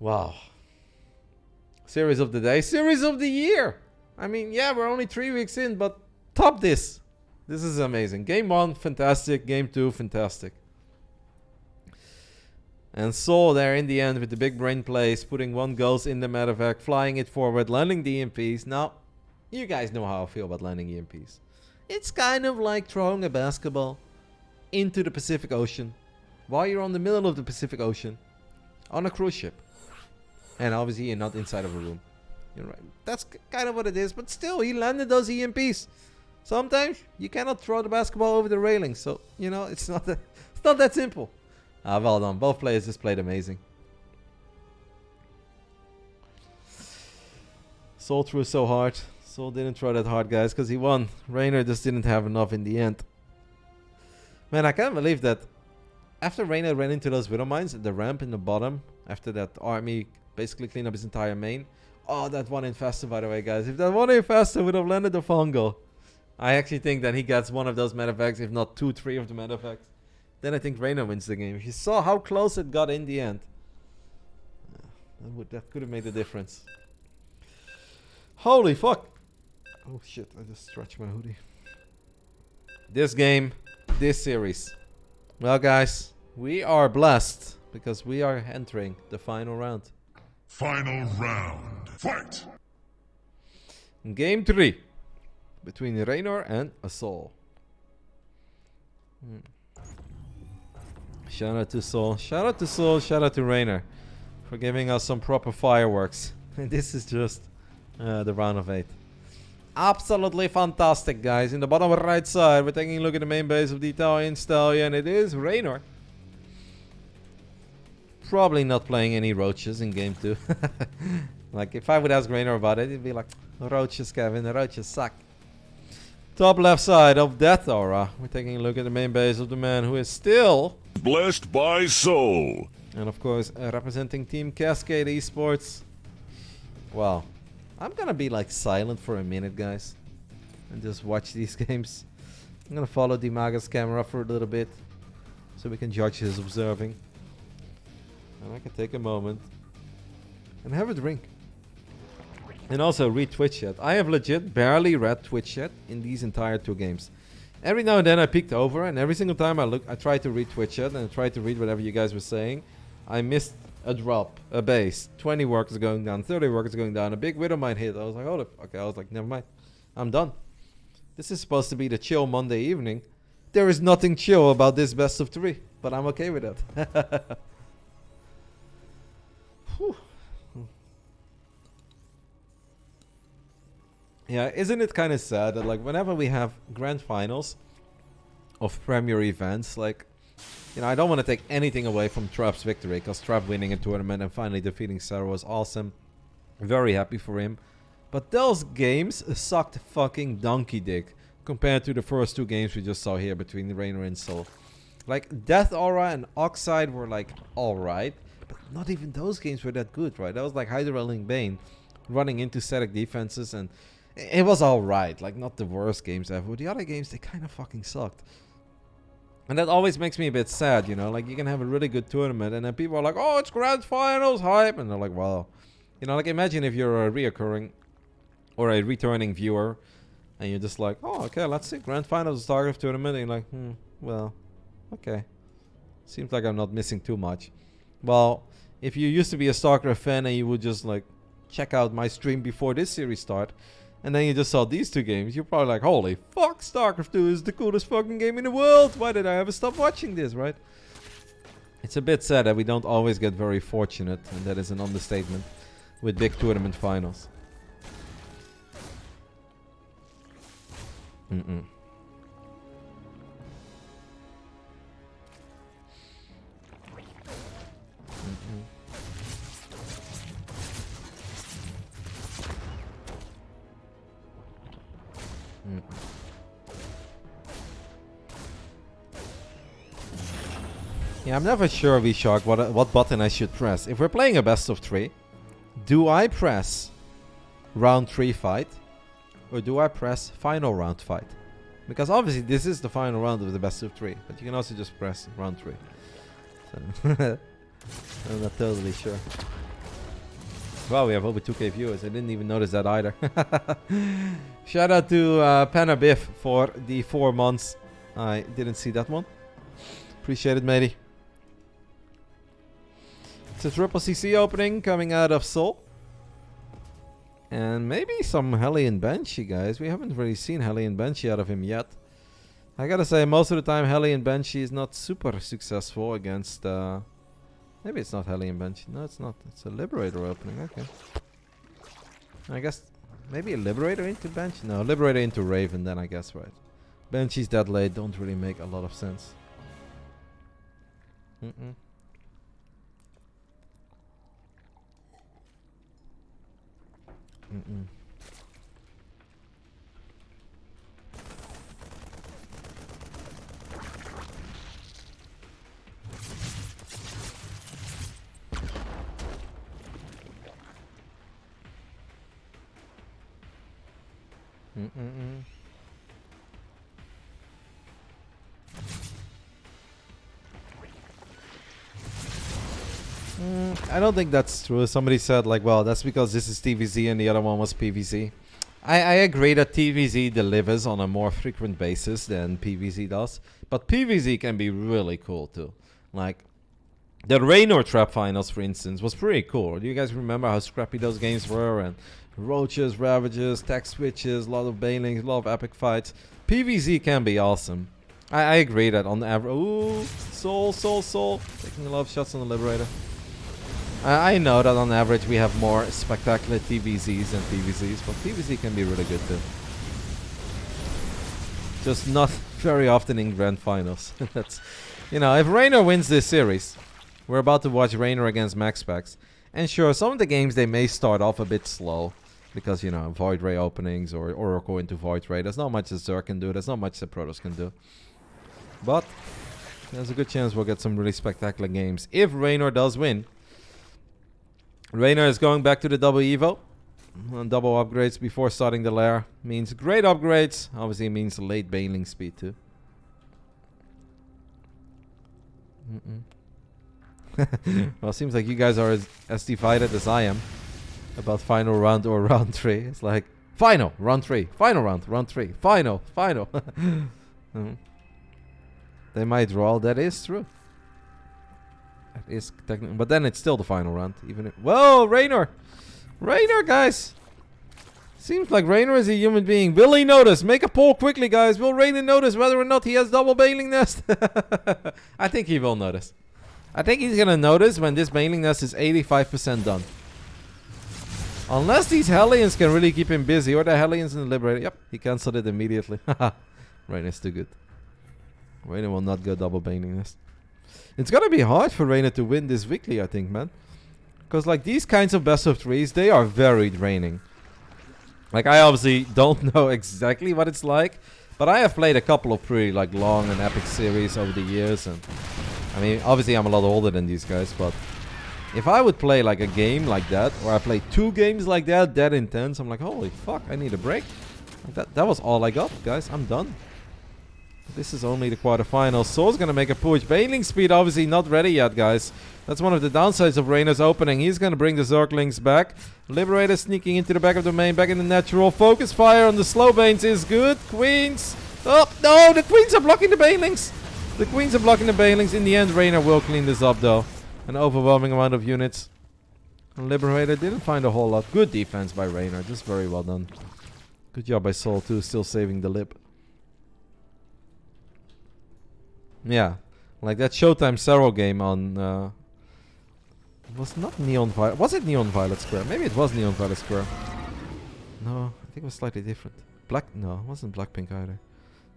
Wow. Series of the day. Series of the year. I mean, yeah, we're only 3 weeks in, but top this. This is amazing. Game 1, fantastic. Game 2, fantastic. And Soul there in the end with the big brain plays, putting 1 ghost in the medevac, flying it forward, landing the EMPs. Now, you guys know how I feel about landing EMPs. It's kind of like throwing a basketball into the Pacific Ocean while you're on the middle of the Pacific Ocean on a cruise ship. And obviously you're not inside of a room. You're right. That's kind of what it is. But still, he landed those EMPs. Sometimes you cannot throw the basketball over the railing. So, you know, it's not that simple. Well done. Both players just played amazing. Soul threw so hard. Soul didn't throw that hard, guys, because he won. Reynor just didn't have enough in the end. Man, I can't believe that after Reynor ran into those Widow Mines at the ramp in the bottom, after that army basically cleaned up his entire main. Oh, that one Infestor, by the way, guys. If that one Infestor would have landed the fungal, I actually think that he gets one of those medevacs, if not 2, 3 of the medevacs. then I think Reynor wins the game. If you saw how close it got in the end, that could have made a difference. Holy fuck! Oh shit! I just stretched my hoodie. This game, this series. Well, guys, we are blessed because we are entering the final round. Final round. Fight! Game 3 between Reynor and Asol. Shout out to Sol. Shout out to Sol. Shout out to Reynor for giving us some proper fireworks. And this is just the round of 8. Absolutely fantastic, guys. In the bottom right side, we're taking a look at the main base of the Italian Stallion. It is Reynor. Probably not playing any roaches in game 2. Like, if I would ask Reynor about it, he'd be like, roaches, Kevin, the roaches suck. Top left side of Death Aura. We're taking a look at the main base of the man who is still Blessed by Soul. and of course, representing Team Cascade Esports. Well, I'm gonna be like silent for a minute, guys, and just watch these games. I'm gonna follow Dimaga's camera for a little bit, so we can judge his observing. And I can take a moment and have a drink. And also read Twitch chat. I have legit barely read Twitch chat in these entire 2 games. Every now and then I peeked over, and every single time I tried to read Twitch chat and I tried to read whatever you guys were saying. I missed a drop, a base, 20 workers going down, 30 workers going down, a big widow mine hit. I was like, hold up. Okay, I was like, never mind. I'm done. This is supposed to be the chill Monday evening. There is nothing chill about this best of 3, but I'm okay with that. Whew. Yeah, isn't it kind of sad that like whenever we have grand finals of premier events, like, you know, I don't want to take anything away from Trap's victory, because Trap winning a tournament and finally defeating Sarah was awesome. Very happy for him. But those games sucked fucking donkey dick compared to the first 2 games we just saw here between Reynor and Soul. Like, Death Aura and Oxide were like alright, but not even those games were that good, right? That was like Hydra Link Bane running into static defenses, and it was alright, like not the worst games ever. The other games, they kind of fucking sucked. And that always makes me a bit sad, you know? Like, you can have a really good tournament, and then people are like, oh, it's grand finals, hype. And they're like, wow. You know, like, imagine if you're a reoccurring or a returning viewer, and you're just like, oh, okay, let's see, grand finals, StarCraft tournament. And you're like, well, okay. Seems like I'm not missing too much. Well, if you used to be a StarCraft fan and you would just, like, check out my stream before this series start, and then you just saw these 2 games, you're probably like, holy fuck, StarCraft 2 is the coolest fucking game in the world. Why did I ever stop watching this, right? It's a bit sad that we don't always get very fortunate, and that is an understatement, with big tournament finals. Mm-mm. Yeah, I'm never sure, V-Shark, what button I should press. If we're playing a best of 3, do I press round 3 fight? Or do I press final round fight? Because obviously this is the final round of the best of 3. But you can also just press round 3. So I'm not totally sure. Wow, we have over 2k viewers. I didn't even notice that either. Shout out to Panna Biff for the 4 months. I didn't see that one. Appreciate it, matey. It's a triple CC opening coming out of Seoul. And maybe some Hellion Banshee, guys. We haven't really seen Hellion Banshee out of him yet. I gotta say, most of the time Hellion Banshee is not super successful against... maybe it's not Hellion Banshee. No, it's not. It's a Liberator opening. Okay. I guess maybe a Liberator into Banshee? No, Liberator into Raven then, I guess, right. Banshees that late don't really make a lot of sense. Mm-mm. Mm-mm. Mm-mm-mm. I don't think that's true. Somebody said like, well, that's because this is TVZ and the other one was PVZ. I agree that TVZ delivers on a more frequent basis than PVZ does. But PVZ can be really cool too. Like, the Reynor Trap Finals, for instance, was pretty cool. Do you guys remember how scrappy those games were? And roaches, ravages, tech switches, a lot of bailings, a lot of epic fights. PVZ can be awesome. I agree that on the average... Ooh, Soul. Taking a lot of shots on the Liberator. I know that on average we have more spectacular TVZs than PVZs, but PVZ can be really good too. Just not very often in Grand Finals. That's, you know, if Reynor wins this series, we're about to watch Reynor against Max Packs. And sure, some of the games they may start off a bit slow. Because, you know, Void Ray openings or Oracle into Void Ray. There's not much that Zerg can do. There's not much that Protoss can do. But there's a good chance we'll get some really spectacular games. If Reynor does win. Reynor is going back to the double Evo. On double upgrades before starting the lair. Means great upgrades. Obviously it means late bailing speed too. Well, it seems like you guys are as divided as I am about final round or round 3. It's like, final, round 3. Final round, round 3. Final. They might draw. That is true. That is technically, but then it's still the final round. Even if, whoa, Reynor, guys. Seems like Reynor is a human being. Will he notice? Make a poll quickly, guys. Will Reynor notice whether or not he has double bailing nest? I think he will notice. I think he's gonna notice when this bailing nest is 85% done. Unless these Hellions can really keep him busy, or the Hellions in the Liberator. Yep, he cancelled it immediately. Reynor's too good. Reynor will not go double bailing nest. It's gonna be hard for Reynor to win this weekly, I think, man. Because like these kinds of best of 3s, they are very draining. Like I obviously don't know exactly what it's like, but I have played a couple of pretty like long and epic series over the years, and I mean obviously I'm a lot older than these guys, but if I would play like a game like that, or I play 2 games like that, that intense, I'm like, holy fuck, I need a break. Like that was all I got, guys. I'm done. This is only the quarterfinals. Soul's gonna make a push. Bailing speed obviously not ready yet, guys. That's one of the downsides of Reynor's opening. He's gonna bring the Zerglings back. Liberator sneaking into the back of the main, back in the natural. Focus fire on the slow banes is good. Queens. Oh, no, the Queens are blocking the Banelings. The Queens are blocking the Banelings. In the end, Reynor will clean this up, though. An overwhelming amount of units. Liberator didn't find a whole lot. Good defense by Reynor. Just very well done. Good job by Soul, too. Still saving the lib. Yeah. Like that Showtime Cerro game on... it was not Neon Violet. Was it Neon Violet Square? Maybe it was Neon Violet Square. No, I think it was slightly different. No, it wasn't Blackpink either.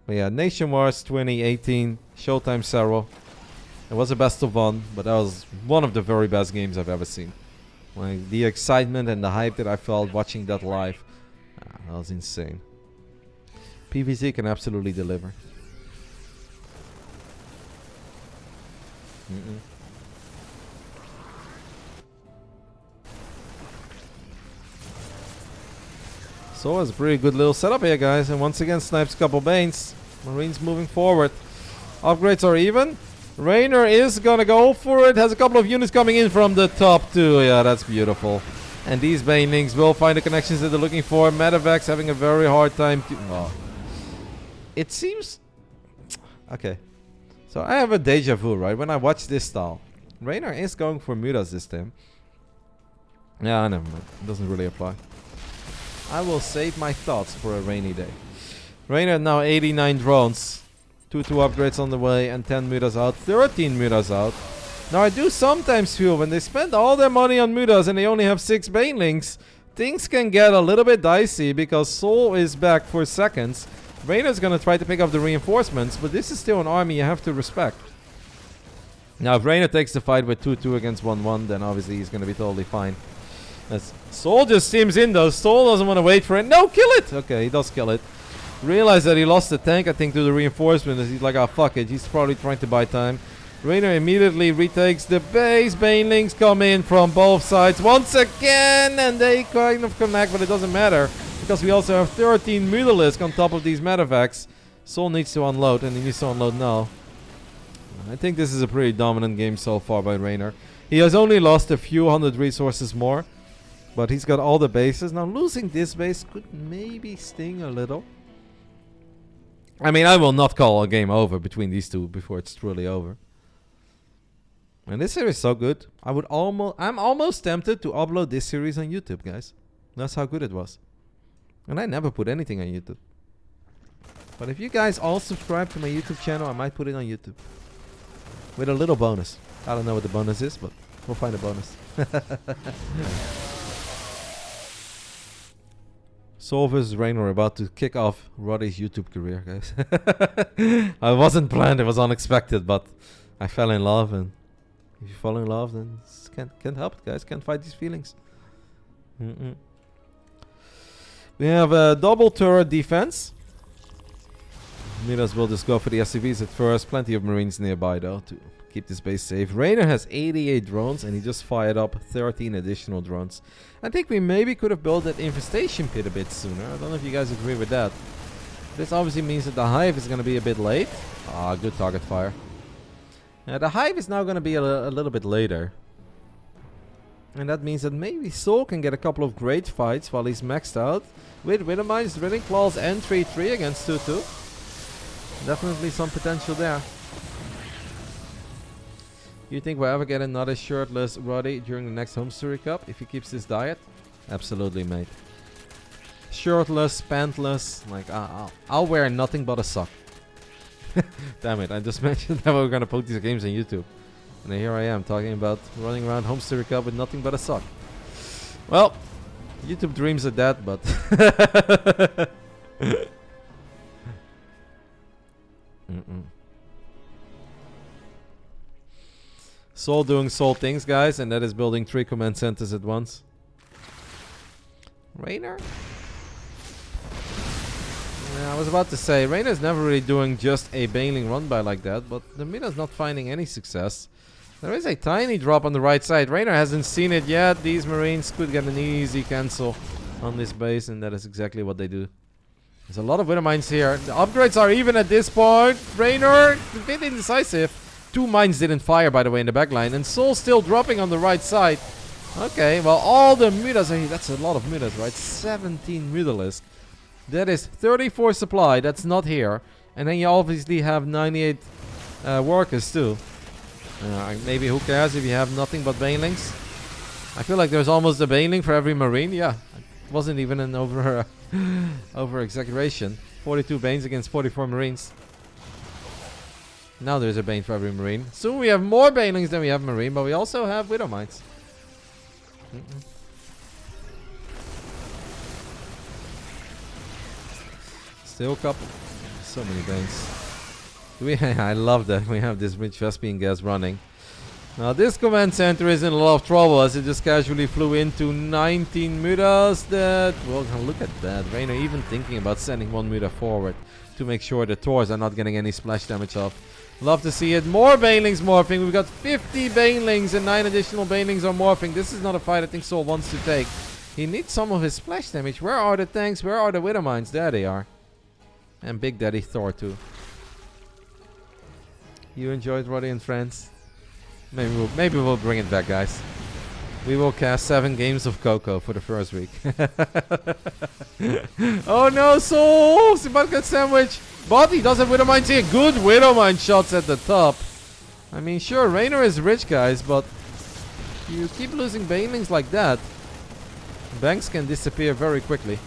But yeah, Nation Wars 2018, Showtime Cerro. It was a best of 1, but that was one of the very best games I've ever seen. Like the excitement and the hype that I felt watching that live, that was insane. PVZ can absolutely deliver. So it's a pretty good little setup here, guys. And once again, snipes a couple Banes. Marines moving forward. Upgrades are even. Reynor is gonna go for it. Has a couple of units coming in from the top too. Yeah, that's beautiful. And these Banelings will find the connections that they're looking for. Medivacs having a very hard time to... Oh. It seems... Okay. So I have a deja vu, right? When I watch this style. Reynor is going for Mutas this time. Yeah, never mind. It doesn't really apply. I will save my thoughts for a rainy day. Reynor now 89 drones. 2 upgrades on the way and 10 Mutas out. 13 Mutas out. Now I do sometimes feel when they spend all their money on Mutas and they only have 6 Banelings, things can get a little bit dicey because Soul is back for seconds. Reynor's gonna try to pick up the reinforcements, but this is still an army you have to respect. Now if Reynor takes the fight with 2-2 against 1-1, then obviously he's gonna be totally fine. Soul just sims in though. Soul doesn't want to wait for it. No, kill it! Okay, he does kill it. Realize that he lost the tank, I think, to the reinforcement. He's like, oh, fuck it. He's probably trying to buy time. Reynor immediately retakes the base. Banelings come in from both sides once again. And they kind of connect, but it doesn't matter. Because we also have 13 Mutalisk on top of these Medivacs. Soul needs to unload, and he needs to unload now. I think this is a pretty dominant game so far by Reynor. He has only lost a few hundred resources more, but he's got all the bases. Now losing this base could maybe sting a little. I mean, I will not call a game over between these two before it's truly over. And this series is so good. I'm almost tempted to upload this series on YouTube, guys. That's how good it was. And I never put anything on YouTube. But if you guys all subscribe to my YouTube channel, I might put it on YouTube. With a little bonus. I don't know what the bonus is, but we'll find a bonus. Soul vs. Reynor about to kick off Roddy's YouTube career, guys. I wasn't planned, it was unexpected, but I fell in love, and if you fall in love, then can't help it, guys. Can't fight these feelings. We have a double turret defense. Midas will just go for the SCVs at first. Plenty of Marines nearby, though, to keep this base safe. Reynor has 88 drones, and he just fired up 13 additional drones. I think we maybe could have built that infestation pit a bit sooner. I don't know if you guys agree with that. This obviously means that the hive is going to be a bit late. Ah, good target fire. The hive is now going to be a little bit later. And that means that maybe Soul can get a couple of great fights while he's maxed out. With Widowmines, Drilling Claws, and 3-3 against 2-2. Definitely some potential there. You think we'll ever get another shirtless Roddy during the next Home Story Cup if he keeps this diet? Absolutely, mate. Shirtless, pantless, like I'll wear nothing but a sock. Damn it, I just mentioned that we were gonna put these games on YouTube. And here I am talking about running around Home Story Cup with nothing but a sock. Well, YouTube dreams of that, but Soul doing Soul things, guys, and that is building 3 command centers at once. Reynor? Yeah, I was about to say, Reynor's never really doing just a bailing run by like that, but the meta's not finding any success. There is a tiny drop on the right side. Reynor hasn't seen it yet. These Marines could get an easy cancel on this base, and that is exactly what they do. There's a lot of Widowmines here. The upgrades are even at this point. Reynor, a bit indecisive. 2 mines didn't fire, by the way, in the backline. And Soul still dropping on the right side. Okay, well, all the mutas are here. That's a lot of mutas, right? 17 mutalisks. That is 34 supply. That's not here. And then you obviously have 98 workers, too. Maybe who cares if you have nothing but banelings? I feel like there's almost a baneling for every Marine. Yeah, it wasn't even an over exaggeration. 42 banes against 44 Marines. Now there's a bane for every Marine. Soon we have more banelings than we have Marine, but we also have Widowmines. Still a couple. So many banes. I love that we have this rich Vespian gas running. Now this command center is in a lot of trouble as it just casually flew into 19 mutas. Well, look at that. Reynor even thinking about sending 1 muta forward to make sure the Taurs are not getting any splash damage off. Love to see it. More banelings morphing. We've got 50 banelings and 9 additional banelings are morphing. This is not a fight I think Soul wants to take. He needs some of his splash damage. Where are the tanks? Where are the Widowmines? There they are. And Big Daddy Thor too. You enjoyed Roddy and Friends? Maybe we'll bring it back, guys. We will cast 7 games of Coco for the first week. Oh no, Soul! He's about to get sandwiched. But he does have Widowmines here. Good Widowmine shots at the top. I mean, sure, Reynor is rich, guys, but you keep losing banelings like that, banks can disappear very quickly.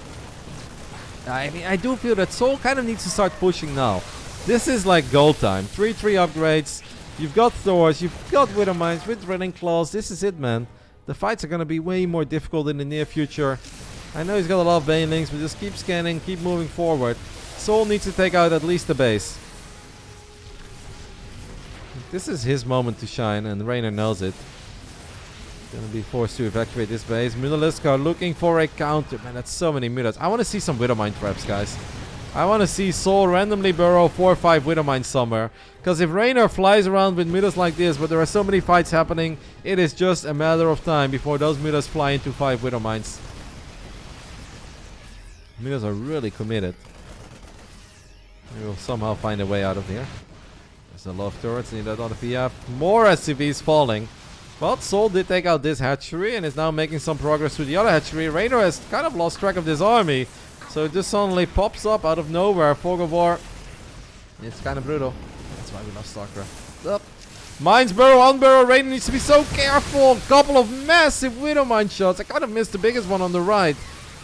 I mean, I do feel that Soul kind of needs to start pushing now. This is like gold time. 3-3 upgrades. You've got Thors, you've got Widowmines with Drilling Claws. This is it, man. The fights are going to be way more difficult in the near future. I know he's got a lot of banelings, but just keep scanning, keep moving forward. Soul needs to take out at least the base. This is his moment to shine, and Reynor knows it. Gonna be forced to evacuate this base. Mutalisks are looking for a counter. Man, that's so many mutas. I want to see some Widowmine traps, guys. I want to see Soul randomly burrow 4 or 5 Widowmines somewhere. Because if Reynor flies around with mutas like this, but there are so many fights happening, it is just a matter of time before those mutas fly into 5 Widowmines. Mutas are really committed. We will somehow find a way out of here. There's a lot of turrets needed on the PF. More SCVs falling. But Soul did take out this hatchery and is now making some progress with the other hatchery. Reynor has kind of lost track of this army. So it just suddenly pops up out of nowhere. Fog of War. It's kind of brutal. That's why we love StarCraft. Up. Mines burrow, on burrow. Reynor needs to be so careful. A couple of massive Widow Mine shots. I kind of missed the biggest one on the right.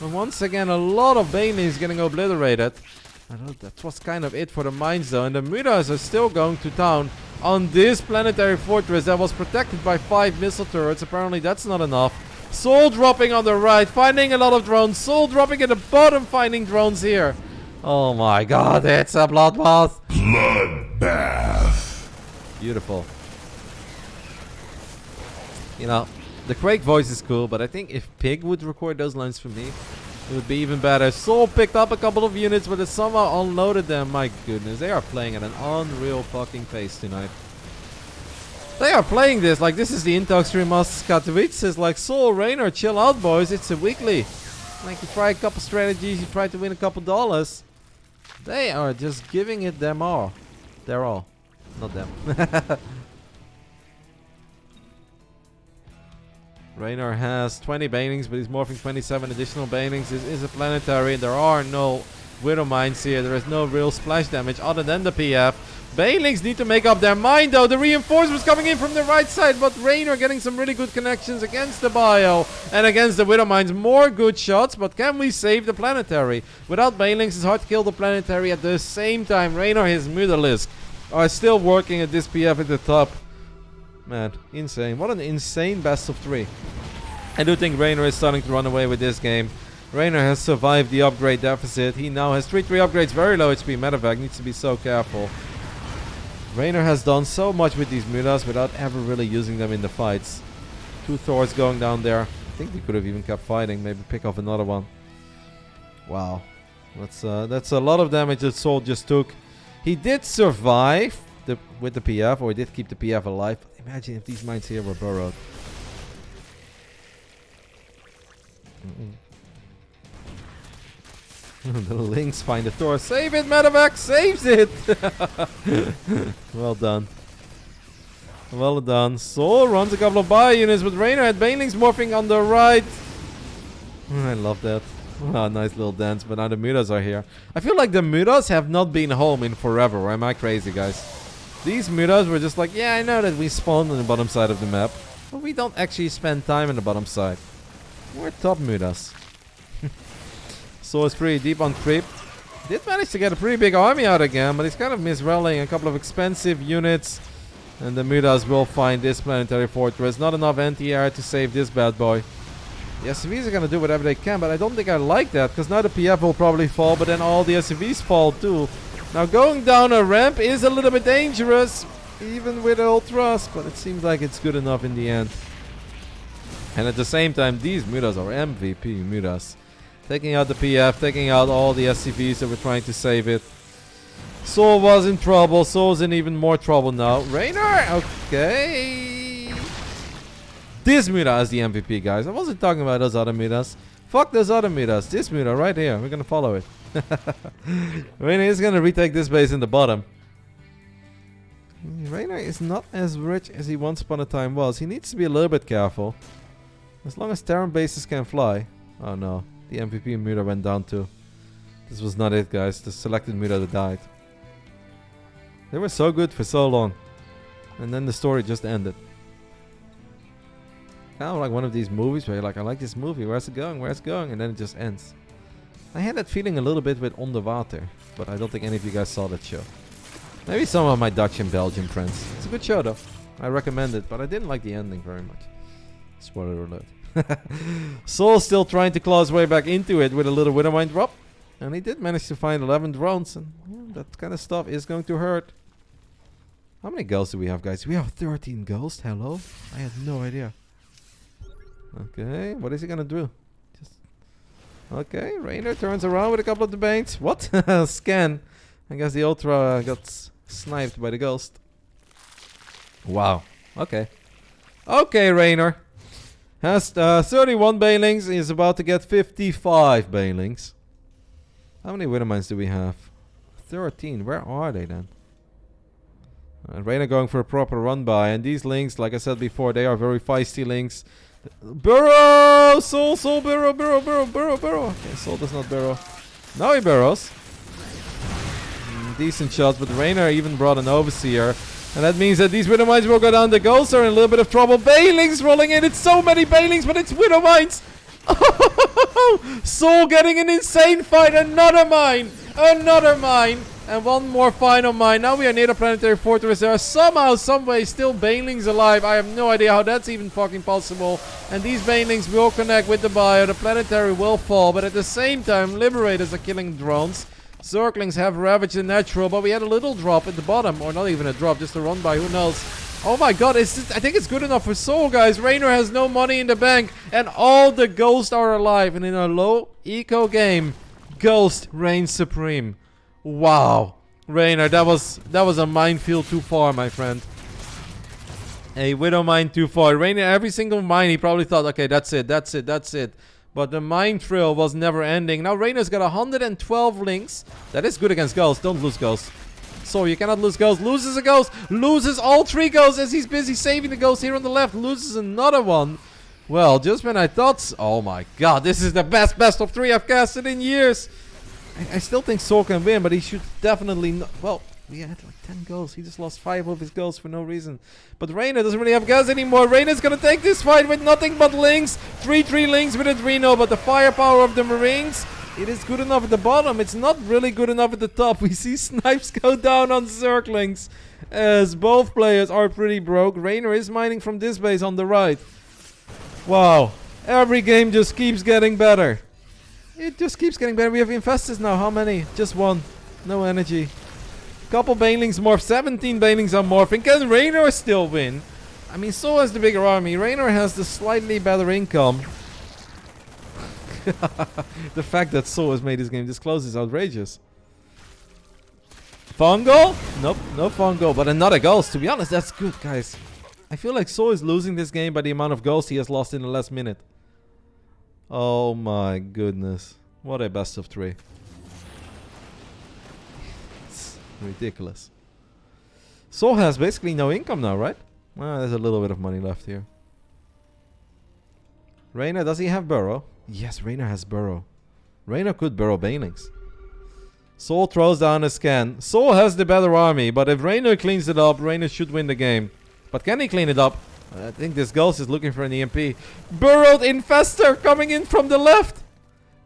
And once again, a lot of Banelings getting obliterated. That was kind of it for the mines though. And the Mutas are still going to town on this planetary fortress that was protected by 5 missile turrets. Apparently that's not enough. Soul dropping on the right, finding a lot of drones. Soul dropping at the bottom, finding drones here. Oh my god, it's a bloodbath. Bloodbath. Beautiful. You know, the Quake voice is cool, but I think if Pig would record those lines for me, it would be even better. Soul picked up a couple of units, but it somehow unloaded them. My goodness, they are playing at an unreal fucking pace tonight. They are playing this like this is the Intox Remastered Katowice. It's like, Soul, Reynor, chill out, boys. It's a weekly. Like, you try a couple strategies, you try to win a couple dollars. They are just giving it them all. They're all. Not them. Reynor has 20 Banelings, but he's morphing 27 additional Banelings. This is a planetary. There are no Widow Mines here. There is no real splash damage other than the PF. Banelings need to make up their mind though. The reinforcements coming in from the right side, but Reynor getting some really good connections against the bio and against the Widow Mines. More good shots, but can we save the planetary? Without Banelings, it's hard to kill the planetary. At the same time, Reynor, his Mutalisk are still working at this PF at the top. Man, insane. What an insane best of 3. I do think Reynor is starting to run away with this game. Reynor has survived the upgrade deficit. He now has 3 upgrades, very low HP. Medevac needs to be so careful. Reynor has done so much with these Mutas without ever really using them in the fights. 2 Thors going down there. I think we could have even kept fighting. Maybe pick off another one. Wow. That's a lot of damage that Soul just took. He did survive with the PF, or he did keep the PF alive. But imagine if these mines here were burrowed. The Lynx find the Thor. Save it, Medevac! Saves it! Well done. Well done. Soul runs a couple of bio units, but Reynor had Banelings morphing on the right. I love that. Oh, nice little dance, but now the Mutas are here. I feel like the Mutas have not been home in forever, or am I crazy, guys? These Mutas were just like, yeah, I know that we spawned on the bottom side of the map, but we don't actually spend time on the bottom side. We're top Mutas. So it's pretty deep on creep. Did manage to get a pretty big army out again, but he's kind of misrallying a couple of expensive units. And the Mutas will find this planetary fortress. Not enough anti-air to save this bad boy. The SCVs are going to do whatever they can, but I don't think I like that, because now the PF will probably fall, but then all the SCVs fall too. Now going down a ramp is a little bit dangerous, even with Ultras, but it seems like it's good enough in the end. And at the same time, these Mutas are MVP Mutas. Taking out the PF, taking out all the SCVs that were trying to save it. Soul was in trouble. Soul's in even more trouble now. Reynor, okay. This Muta is the MVP, guys. I wasn't talking about those other Mutas. Fuck those other Mutas. This Muta right here. We're gonna follow it. Reynor is gonna retake this base in the bottom. Reynor is not as rich as he once upon a time was. He needs to be a little bit careful. As long as Terran bases can fly. Oh no. The MVP Muta went down too. This was not it, guys. The selected Muta died. They were so good for so long. And then the story just ended. Kind of like one of these movies where you're like, I like this movie. Where's it going? Where's it going? And then it just ends. I had that feeling a little bit with On the Water. But I don't think any of you guys saw that show. Maybe some of my Dutch and Belgian friends. It's a good show though. I recommend it. But I didn't like the ending very much. Spoiler alert. Soul's still trying to claw his way back into it with a little Widow Mine drop. And he did manage to find 11 drones. And yeah, that kind of stuff is going to hurt. How many ghosts do we have, guys? We have 13 ghosts. Hello? I had no idea. Okay, what is he going to do? Okay, Reynor turns around with a couple of the banks. What? Scan. I guess the Ultra got sniped by the ghost. Wow. Okay. Okay, Reynor. Has 31 Banelings, is about to get 55 Banelings. How many Widow Mines do we have? 13. Where are they then? Reynor going for a proper run by. And these links, like I said before, they are very feisty links. Burrow! Soul, burrow. Okay, Soul does not burrow. Now he burrows. Decent shots, but Reynor even brought an Overseer. And that means that these Widow Mines will go down. The Ghosts are in a little bit of trouble. Banelings rolling in. It's so many Banelings, but it's Widow Mines. Soul getting an insane fight. Another mine. And one more final mine. Now we are near the Planetary Fortress. There are somehow, someway, still Banelings alive. I have no idea how that's even fucking possible. And these Banelings will connect with the bio. The Planetary will fall. But at the same time, Liberators are killing drones. Zerglings have ravaged the natural. But we had a little drop at the bottom. Or not even a drop, just a run by. Who knows? Oh my god, I think it's good enough for Soul, guys. Reynor has no money in the bank. And all the Ghosts are alive. And in a low eco game, Ghost reigns supreme. Wow. Reynor, that was a minefield too far, my friend. A Widow Mine too far. Reynor, every single mine, he probably thought, okay, that's it. But the mine trail was never ending. Now Reynor's got 112 links. That is good against Ghosts. Don't lose Ghosts. So you cannot lose Ghosts. Loses a Ghost. Loses all 3 Ghosts as he's busy saving the Ghost here on the left. Loses another one. Well, just when I thought... Oh my god, this is the best of 3 I've casted in years. I still think Soul can win, but he should definitely not... Well, we had like 10 goals. He just lost 5 of his goals for no reason. But Reynor doesn't really have gas anymore. Reynor's gonna take this fight with nothing but links. 3-3 links with Adreno, but the firepower of the Marines... It is good enough at the bottom. It's not really good enough at the top. We see snipes go down on Zerglings, as both players are pretty broke. Reynor is mining from this base on the right. Wow. Every game just keeps getting better. It just keeps getting better. We have infestors now. How many? Just 1. No energy. Couple Banelings morph. 17 Banelings are morphing. Can Reynor still win? I mean, Soul has the bigger army. Reynor has the slightly better income. The fact that Soul has made this game this close is outrageous. Fungal? Nope, no Fungal, but another Ghost. To be honest, that's good, guys. I feel like Soul is losing this game by the amount of Ghosts he has lost in the last minute. Oh my goodness. What a best of 3. It's ridiculous. Soul has basically no income now, right? Well, there's a little bit of money left here. Reynor, does he have Burrow? Yes, Reynor has Burrow. Reynor could Burrow Banelings. Soul throws down a scan. Soul has the better army, but if Reynor cleans it up, Reynor should win the game. But can he clean it up? I think this Ghost is looking for an EMP. Burrowed Infestor coming in from the left.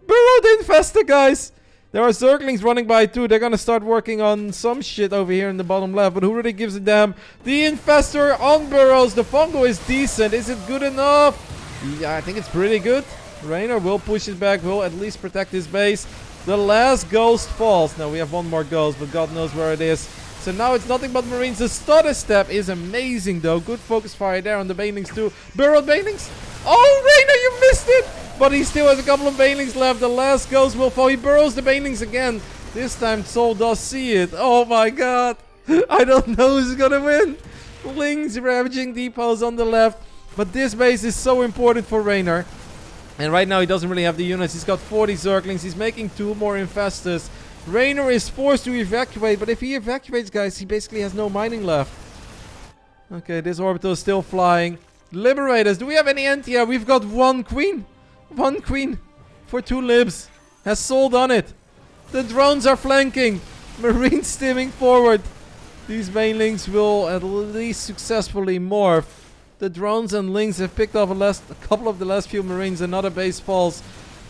Burrowed Infestor, guys. There are Zerglings running by too. They're gonna start working on some shit over here in the bottom left. But who really gives a damn? The Infestor on Burrows. The Fungo is decent. Is it good enough? Yeah, I think it's pretty good. Reynor will push it back. Will at least protect his base. The last Ghost falls. Now we have 1 more Ghost, but God knows where it is. So now it's nothing but Marines. The stutter step is amazing though. Good focus fire there on the Banelings too. Burrowed Banelings. Oh, Reynor, you missed it! But he still has a couple of Banelings left. The last Ghost will fall. He burrows the Banelings again. This time Soul does see it. Oh my god. I don't know who's gonna win. Lings ravaging depots on the left. But this base is so important for Reynor. And right now he doesn't really have the units. He's got 40 Zerglings. He's making 2 more Infestors. Reynor is forced to evacuate. But if he evacuates, guys, he basically has no mining left. Okay, this orbital is still flying. Liberators. Do we have any anti-air? We've got 1 queen. 1 queen for 2 libs. Has Soul done it? The drones are flanking. Marines steaming forward. These Banelings will at least successfully morph. The drones and links have picked off a couple of the last few Marines. Another base falls.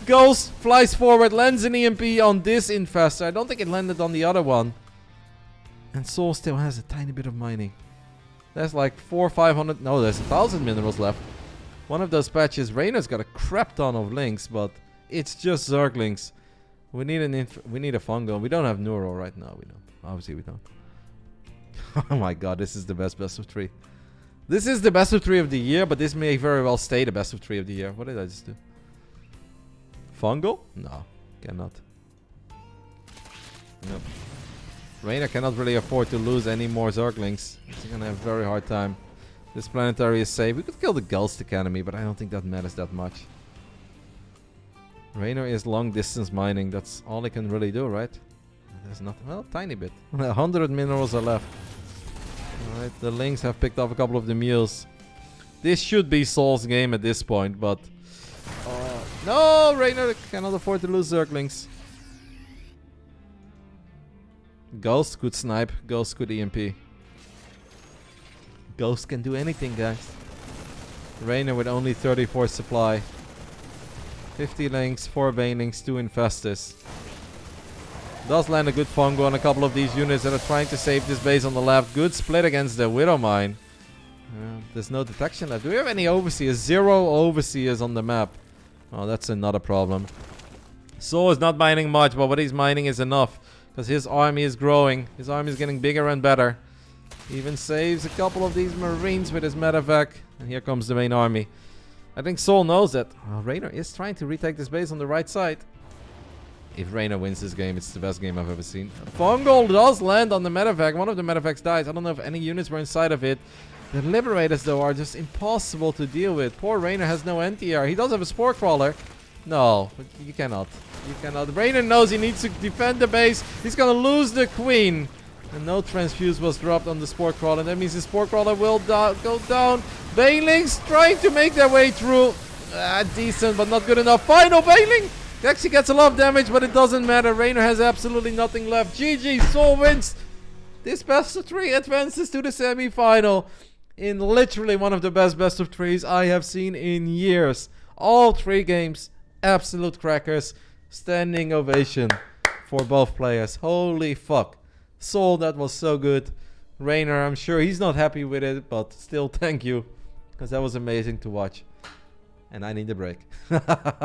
Ghost flies forward, lands an EMP on this Infestor. I don't think it landed on the other one. And Soul still has a tiny bit of mining. There's like 400 or 500. No, there's 1,000 minerals left. One of those patches. Reynor's got a crap ton of links, but it's just Zerglings. We need a Fungal. We don't have Neuro right now. We don't. Obviously, we don't. Oh my god, this is the best of 3. This is the best of 3 of the year, but this may very well stay the best of 3 of the year. What did I just do? Fungal? No, cannot. Nope. Reynor cannot really afford to lose any more Zerglings. He's gonna have a very hard time. This planetary is safe. We could kill the Ghost Academy, but I don't think that matters that much. Reynor is long distance mining. That's all he can really do, right? There's nothing. Well, tiny bit. 100 minerals are left. Alright, the Lynx have picked off a couple of the mules. This should be Soul's game at this point, but... no! Reynor cannot afford to lose Zerglings. Ghost could snipe, Ghost could EMP. Ghost can do anything, guys. Reynor with only 34 supply. 50 Lynx, 4 Banelings, 2 Infestus. Does land a good Fungo on a couple of these units that are trying to save this base on the left. Good split against the Widow Mine. There's no detection left. Do we have any overseers? 0 overseers on the map. Oh, that's another problem. Soul is not mining much, but what he's mining is enough. Because his army is growing. His army is getting bigger and better. He even saves a couple of these Marines with his medevac. And here comes the main army. I think Soul knows that. Oh, Reynor is trying to retake this base on the right side. If Reynor wins this game, it's the best game I've ever seen. Fungal does land on the medevac. One of the medevacs dies. I don't know if any units were inside of it. The Liberators, though, are just impossible to deal with. Poor Reynor has no NTR. He does have a Spore Crawler. No, but you cannot. You cannot. Reynor knows he needs to defend the base. He's going to lose the Queen. And no Transfuse was dropped on the Spore Crawler. That means the Spore Crawler will go down. Banelings trying to make their way through. Decent, but not good enough. Final Baneling! He actually gets a lot of damage, but it doesn't matter. Reynor has absolutely nothing left. GG, Soul wins. This best of 3 advances to the semi-final in literally one of the best of 3s I have seen in years. All 3 games, absolute crackers. Standing ovation for both players. Holy fuck. Soul, that was so good. Reynor, I'm sure he's not happy with it, but still thank you. Because that was amazing to watch. And I need a break.